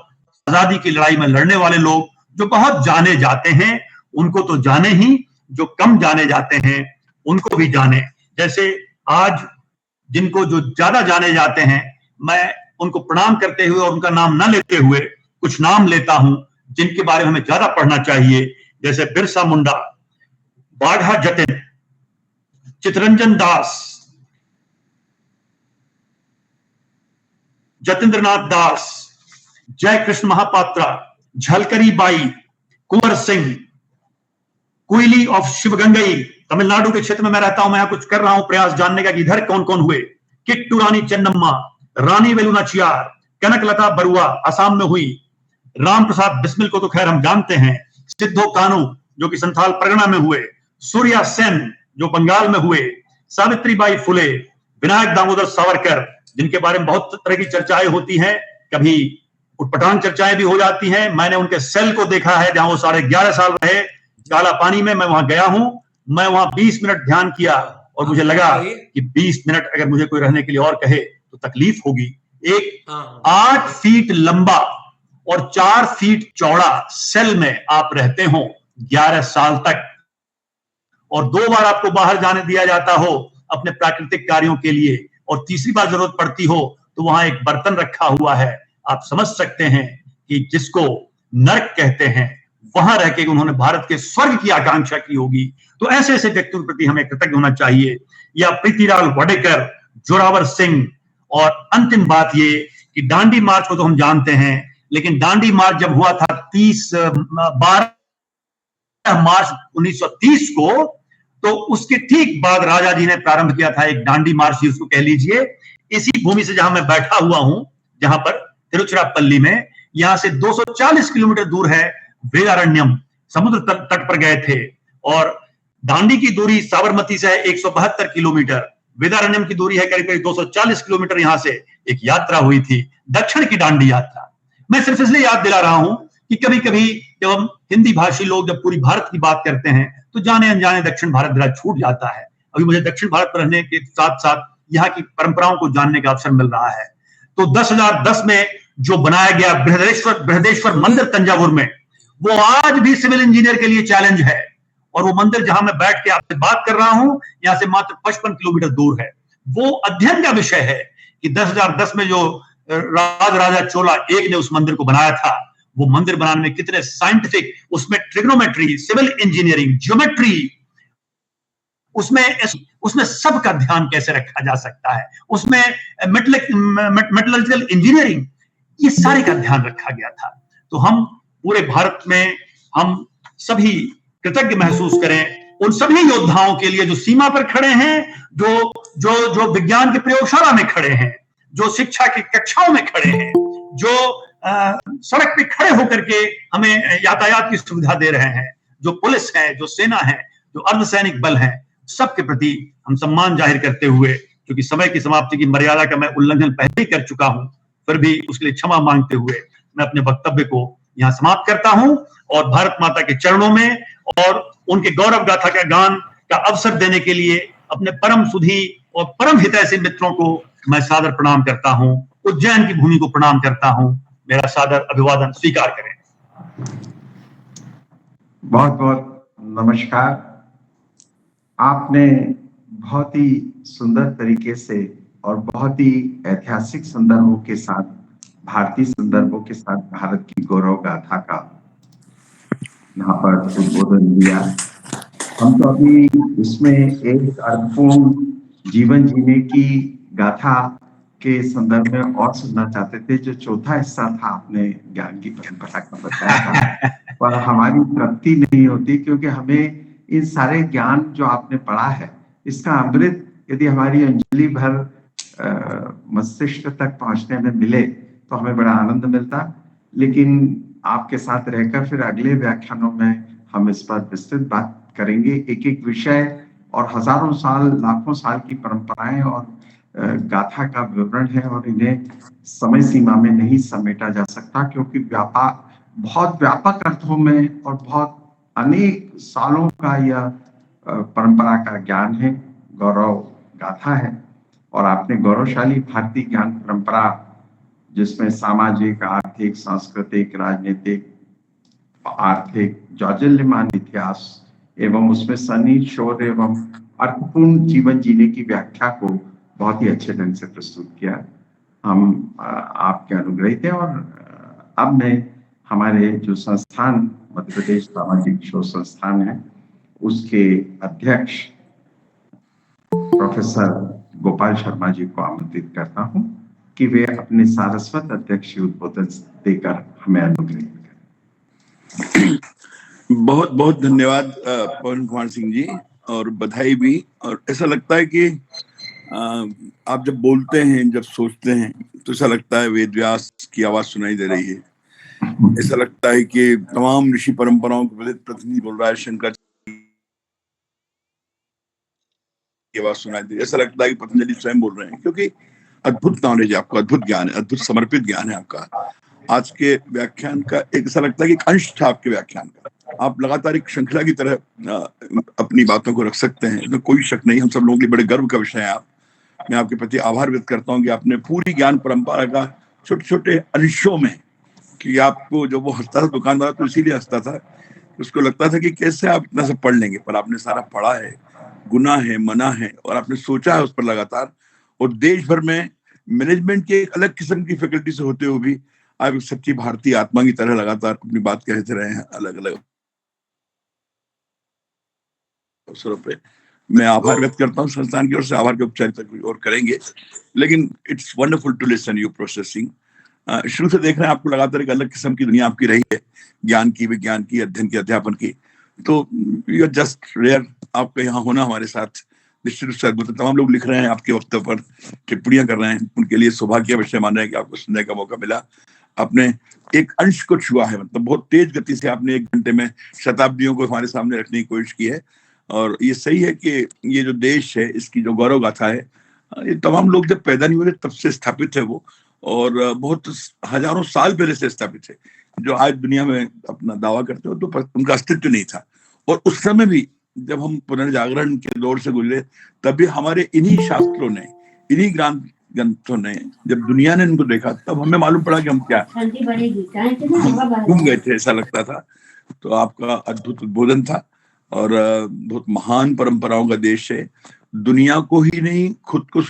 आजादी की लड़ाई में लड़ने वाले लोग जो बहुत जाने जाते हैं उनको तो जाने ही, जो कम जाने जाते हैं उनको भी जाने। जैसे आज जिनको जो ज्यादा जाने जाते हैं, मैं उनको प्रणाम करते हुए और उनका नाम न लेते हुए कुछ नाम लेता हूं जिनके बारे में हमें ज्यादा पढ़ना चाहिए, जैसे बिरसा मुंडा, बाघा जतिन, चितरंजन दास, जतेंद्रनाथ दास, जय कृष्ण महापात्रा, झलकरी बाई, कुंवर सिंह, कुइली ऑफ शिवगंगई। तमिलनाडु के क्षेत्र में मैं रहता हूं, मैं यहां कुछ कर रहा हूं प्रयास जानने का कि इधर कौन कौन हुए। किट्टू रानी चन्नम्मा, रानी वेलु नाचियार, कनकलता बरुआ असम में हुई, राम प्रसाद बिस्मिल को तो खैर हम जानते हैं, सिद्धो कानू जो कि संथाल परगना में हुए, सूर्या सेन जो बंगाल में हुए, सावित्रीबाई फुले, विनायक दामोदर सावरकर जिनके बारे में बहुत तरह की चर्चाएं होती हैं, कभी उटपटांग चर्चाएं भी हो जाती हैं। मैंने उनके सेल को देखा है जहां वो 11.5 साल रहे काला पानी में। मैं वहां गया हूं, मैं वहां 20 मिनट ध्यान किया और मुझे लगा कि 20 मिनट अगर मुझे कोई रहने के लिए और कहे तो तकलीफ होगी। एक 8 फीट लंबा और 4 फीट चौड़ा सेल में आप रहते हो 11 साल तक, और 2 बार आपको बाहर जाने दिया जाता हो अपने प्राकृतिक कार्यों के लिए, और तीसरी बार जरूरत पड़ती हो तो वहां एक बर्तन रखा हुआ है। आप समझ सकते हैं कि जिसको नरक कहते हैं वहां रह के उन्होंने भारत के स्वर्ग की आकांक्षा की होगी। तो ऐसे ऐसे व्यक्तियों के प्रति हमें कृतज्ञ होना चाहिए। या प्रीतिलाल वाडेकर, जोरावर सिंह, और अंतिम बात ये कि दांडी मार्च को तो हम जानते हैं, लेकिन दांडी मार्च जब हुआ था 12 मार्च 1930 को, तो उसके ठीक बाद राजा जी ने प्रारंभ किया था एक दांडी मार्च, उसको कह लीजिए। इसी भूमि से जहां मैं बैठा हुआ हूं, जहां पर तिरुचिरापल्ली में, यहां से 240 किलोमीटर दूर है वेदारण्यम, समुद्र तट पर गए थे। और दांडी की दूरी साबरमती से है 172 किलोमीटर, वेदारण्यम की दूरी है करीब करीब 240 किलोमीटर। यहां से एक यात्रा हुई थी, दक्षिण की दांडी यात्रा। मैं सिर्फ इसलिए याद दिला रहा हूं कि कभी कभी जब हम हिंदी भाषी लोग जब पूरी भारत की बात करते हैं तो जाने अनजाने दक्षिण भारत जरा छूट जाता है। अभी मुझे दक्षिण भारत पर रहने के साथ साथ यहाँ की परंपराओं को जानने का अवसर मिल रहा है। तो 10,010 में जो बनाया गया बृहदेश्वर मंदिर तंजावुर में, वो आज भी सिविल इंजीनियर के लिए चैलेंज है। और वो मंदिर जहां मैं बैठ के आपसे बात कर रहा हूं, यहां से मात्र 55 किलोमीटर दूर है। वो अध्ययन का विषय है कि 10,010 में जो राजा चोला एक ने उस मंदिर को बनाया था, वो मंदिर बनाने में कितने साइंटिफिक, उसमें ट्रिग्नोमेट्री, सिविल इंजीनियरिंग, ज्योमेट्री, उसमें सबका ध्यान कैसे रखा जा सकता है, उसमें मेटलर्जिकल इंजीनियरिंग, ये सारे का ध्यान रखा गया था। तो हम पूरे भारत में हम सभी कृतज्ञ महसूस करें उन सभी योद्धाओं के लिए जो सीमा पर खड़े हैं, जो विज्ञान की प्रयोगशाला में खड़े हैं, जो शिक्षा की कक्षाओं में खड़े हैं, जो सड़क पे खड़े होकर के हमें यातायात की सुविधा दे रहे हैं, जो पुलिस है, जो सेना है, जो अर्धसैनिक बल है, सबके प्रति हम सम्मान जाहिर करते हुए, क्योंकि समय की समाप्ति की मर्यादा का मैं उल्लंघन पहले ही कर चुका हूं, फिर भी उसके लिए क्षमा मांगते हुए मैं अपने वक्तव्य को यहाँ समाप्त करता हूं और भारत माता के चरणों में और उनके गौरव गाथा का गान का अवसर देने के लिए अपने परम सुधी और परम हितैषी मित्रों को मैं सादर प्रणाम करता हूं। उज्जैन की भूमि को प्रणाम करता हूं। मेरा सादर अभिवादन स्वीकार करें। बहुत बहुत नमस्कार। आपने बहुत ही सुंदर तरीके से और बहुत ही ऐतिहासिक संदर्भों के साथ, भारतीय संदर्भों के साथ भारत की गौरव गाथा का यहाँ पर उद्बोधन दिया। हम तो अभी इसमें एक अर्थपूर्ण जीवन जीने की गाथा के संदर्भ में और सुनना चाहते थे। जो चौथा हिस्सा था आपने ज्ञान की परंपरा का बताया था, पर हमारी तृप्ति नहीं होती, क्योंकि हमें इन सारे ज्ञान जो आपने पढ़ा है, इसका अमृत यदि हमारी अंजलि भर मस्तिष्क तक पहुंचने में मिले तो हमें बड़ा आनंद मिलता। लेकिन आपके साथ रहकर फिर अगले व्याख्यानों में हम इस पर विस्तृत बात करेंगे। एक एक विषय और हजारों साल, लाखों साल की परंपराएं और गाथा का विवरण है, और इन्हें समय सीमा में नहीं समेटा जा सकता, क्योंकि बहुत व्यापक अर्थों में और बहुत अनेक सालों का यह परंपरा का ज्ञान है, गौरव गाथा है। और आपने गौरवशाली भारतीय ज्ञान परंपरा, जिसमें सामाजिक, आर्थिक, सांस्कृतिक, राजनीतिक, आर्थिक, ज्योतिर्लियमान इतिहास एवं उसमें सन्निहित शोध एवं अर्थपूर्ण जीवन जीने की व्याख्या को बहुत ही अच्छे ढंग से प्रस्तुत किया। हम आपके अनुग्रहित हैं। और अब मैं हमारे जो संस्थान मध्य प्रदेश सामाजिक शोध संस्थान है, उसके अध्यक्ष प्रोफेसर गोपाल शर्मा जी को आमंत्रित करता हूं कि वे अपने सारस्वत अध्यक्षीय उद्बोधन देकर हमें अनुग्रहित करें। बहुत बहुत धन्यवाद पवन कुमार सिंह जी, और बधाई भी। और ऐसा लगता है कि आप जब बोलते हैं, जब सोचते हैं, तो ऐसा लगता है वेद व्यास की आवाज सुनाई दे रही है। ऐसा लगता है कि तमाम ऋषि परंपराओं के प्रतिनिधि बोल रहा है, शंकर की आवाज सुनाई दे रही है। ऐसा लगता है कि पतंजलि स्वयं बोल रहे हैं, क्योंकि अद्भुत नॉलेज है आपका, अद्भुत ज्ञान है, अद्भुत समर्पित ज्ञान है आपका। आज के व्याख्यान का एक ऐसा लगता है कि एक अंश था आपके व्याख्यान का। आप लगातार एक श्रृंखला की तरह अपनी बातों को रख सकते हैं, इसमें कोई शक नहीं। हम सब लोगों के लिए बड़े गर्व का विषय है आप। मैं आपके प्रति आभार व्यक्त करता हूँ कि आपने पूरी ज्ञान परंपरा का छोटे छोटे अंशों में, कि आपको जो वो हंसता था दुकानदार, तो इसीलिए हंसता था, उसको लगता था कि कैसे आप इतना सब पढ़ लेंगे, पर आपने सारा पढ़ा है, गुना है, मना है, और आपने सोचा है उस पर लगातार। और देश भर में मैनेजमेंट की एक अलग किस्म की फैकल्टी से होते हुए भी आप एक सच्ची भारतीय आत्मा की तरह लगातार अपनी बात कहते रहे हैं अलग अलग अवसरों पे। मैं आभार व्यक्त करता हूँ संस्थान की ओर से। आभार के उपचारित और करेंगे, लेकिन it's wonderful to listen you processing. शुरू से देख रहे हैं आपको लगातार एक अलग किस्म की दुनिया आपकी रही है, ज्ञान की, विज्ञान की, अध्ययन की, अध्यापन की। तो यू आर जस्ट रेयर, आपका यहाँ होना हमारे साथ निश्चित रूप से अद्भुत। तमाम लोग लिख रहे हैं आपके वक्तव्य पर, टिप्पणियां कर रहे हैं, उनके लिए सौभाग्य विषय मान रहे हैं कि आपको सुनने का मौका मिला। आपने एक अंश को छुआ है, मतलब बहुत तेज गति से आपने 1 घंटे में शताब्दियों को हमारे सामने रखने की कोशिश की है। और ये सही है कि ये जो देश है, इसकी जो गौरव गाथा है, ये तमाम लोग जब पैदा नहीं हुए तब से स्थापित है वो, और बहुत हजारों साल पहले से स्थापित है। जो आज दुनिया में अपना दावा करते हो, तो उनका अस्तित्व नहीं था। और उस समय भी जब हम पुनर्जागरण के दौर से गुजरे, तभी हमारे इन्हीं शास्त्रों ने, इन्हीं ग्रंथों ने, जब दुनिया ने इनको देखा, तब हमें मालूम पड़ा कि हम क्या घूम गए थे, ऐसा लगता था। तो आपका अद्भुत उद्बोधन था, और बहुत महान परंपराओं का देश है। दुनिया को ही नहीं, खुद को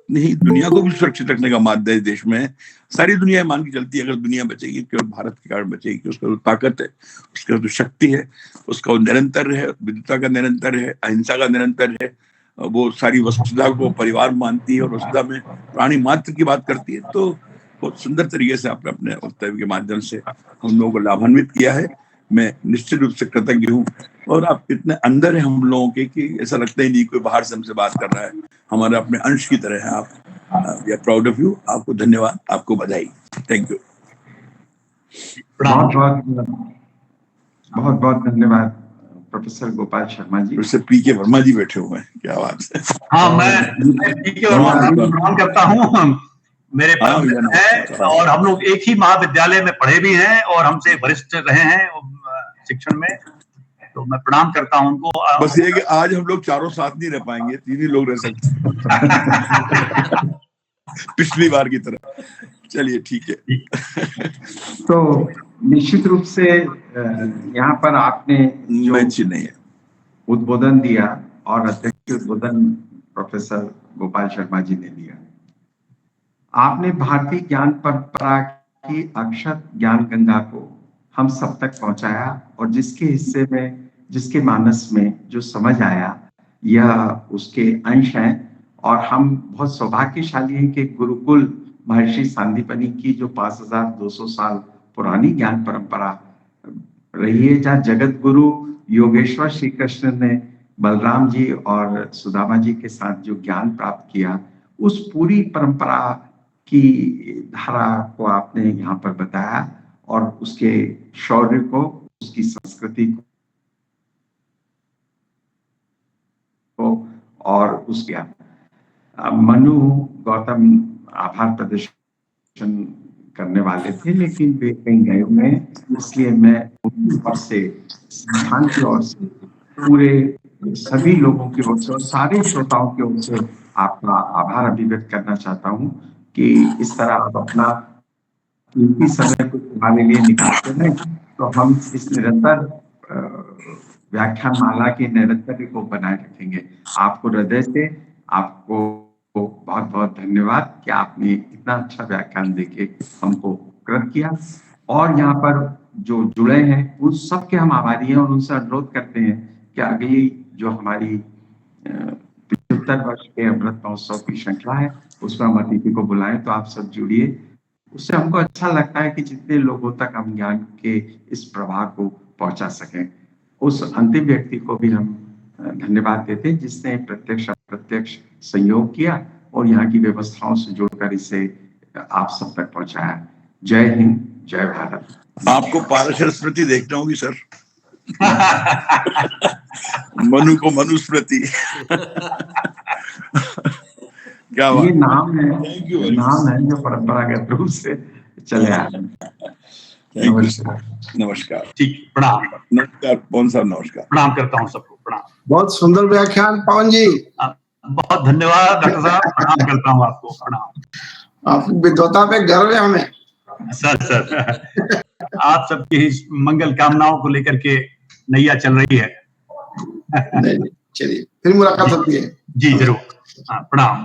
नहीं, दुनिया को भी सुरक्षित रखने का माध्यम देश में है। सारी दुनिया मान के चलती है, अगर दुनिया बचेगी केवल भारत के कारण बचेगी। उसका जो ताकत है, उसका जो शक्ति है, उसका निरंतर है, विद्वता का निरंतर है, अहिंसा का निरंतर है। वो सारी वसुधा को परिवार मानती है और वसुधा में प्राणी मात्र की बात करती है। तो बहुत सुंदर तरीके से आपने अपने वक्तव्य के माध्यम से हम लोगों को लाभान्वित किया है। मैं निश्चित रूप से कृतज्ञ हूँ। और आप इतने अंदर है हम लोगों के कि ऐसा लगता ही नहीं कोई बाहर से हमसे बात कर रहा है, हमारे अपने अंश की तरह है आप। We are proud of you. आपको धन्यवाद, आपको बधाई। Thank you. बहुत बहुत धन्यवाद प्रोफेसर गोपाल शर्मा जी। उससे पीके वर्मा जी बैठे हुए हैं, क्या बात है। हाँ, मैं पीके वर्मा को प्रणाम करता हूँ। मेरे परम मित्र हैं, और हम लोग एक ही महाविद्यालय में पढ़े भी हैं, और हमसे वरिष्ठ रहे हैं शिक्षण में। तो मैं प्रणाम करता हूं उनको। बस ये कि आज हम लोग चारों साथ नहीं रह पाएंगे, 3 ही लोग रह सकते पिछली बार की तरह। चलिए ठीक है। तो निश्चित रूप से यहाँ पर आपने जो उद्बोधन दिया, और अध्यक्ष उद्बोधन प्रोफेसर गोपाल शर्मा जी ने दिया, आपने भारतीय ज्ञान परंपरा की अक्षत ज्ञान गंगा को हम सब तक पहुंचाया। और जिसके हिस्से में, जिसके मानस में जो समझ आया, यह उसके अंश हैं। और हम बहुत सौभाग्यशाली हैं कि गुरुकुल महर्षि सांदीपनि की जो 5200 साल पुरानी ज्ञान परंपरा रही है, जहाँ जगत गुरु योगेश्वर श्री कृष्ण ने बलराम जी और सुदामा जी के साथ जो ज्ञान प्राप्त किया, उस पूरी परंपरा की धारा को आपने यहाँ पर बताया, और उसके शौर्य को, उसकी संस्कृति को, और उसके मनु गौतम आभार प्रदर्शन करने वाले थे, लेकिन वे कहीं गए हुए हैं, इसलिए मैं उनकी ओर से, संस्थान की ओर से, पूरे सभी लोगों की ओर से और सारे श्रोताओं की ओर से आपका आभार अभिव्यक्त करना चाहता हूँ कि इस तरह आप अपना कीमती समय को हमारे लिए निकालते हैं। तो हम इस निरंतर व्याख्यान माला की निरंतर को बनाए रखेंगे। आपको हृदय से आपको बहुत बहुत धन्यवाद कि आपने इतना अच्छा व्याख्यान देके हमको कृत किया। और यहाँ पर जो जुड़े हैं उन सबके हम आभारी हैं और उनसे अनुरोध करते हैं कि अगली जो हमारी 75 वर्ष के अमृत महोत्सव की श्रृंखला है उसमें हम अतिथि को बुलाएं, तो आप सब जुड़िए। उससे हमको अच्छा लगता है कि जितने लोगों तक हम ज्ञान के इस प्रवाह को पहुंचा सकें। उस अंतिम व्यक्ति को भी हम धन्यवाद देते हैं जिसने प्रत्यक्ष अप्रत्यक्ष सहयोग किया और यहाँ की व्यवस्थाओं से जुड़कर इसे आप सब तक पहुंचाया। जय हिंद, जय भारत। आपको पारशर स्मृति देखना होगी सर। मनु को मनुस्मृति। क्या ये बात, नाम है, थैंक यू वेरी नाम मच। है जो परंपरागत रूप से चले आ रहे हैं। थैंक यू नमस्कार। सर, नमस्कार। ठीक, प्रणाम। नमस्कार पवन साहब, नमस्कार। प्रणाम करता हूँ सबको, प्रणाम। बहुत सुंदर व्याख्यान पवन जी, बहुत धन्यवाद डॉक्टर साहब, प्रणाम करता हूँ आपको, प्रणाम। आपकी विद्वता पे गर्व है हमें। सर आप सबकी इस मंगल कामनाओं को लेकर के नैया चल रही है। नहीं, चलिए फिर मुलाकात होती है। जी जरूर। प्रणाम प्रणाम।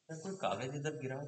कोई कागज इधर गिरा है।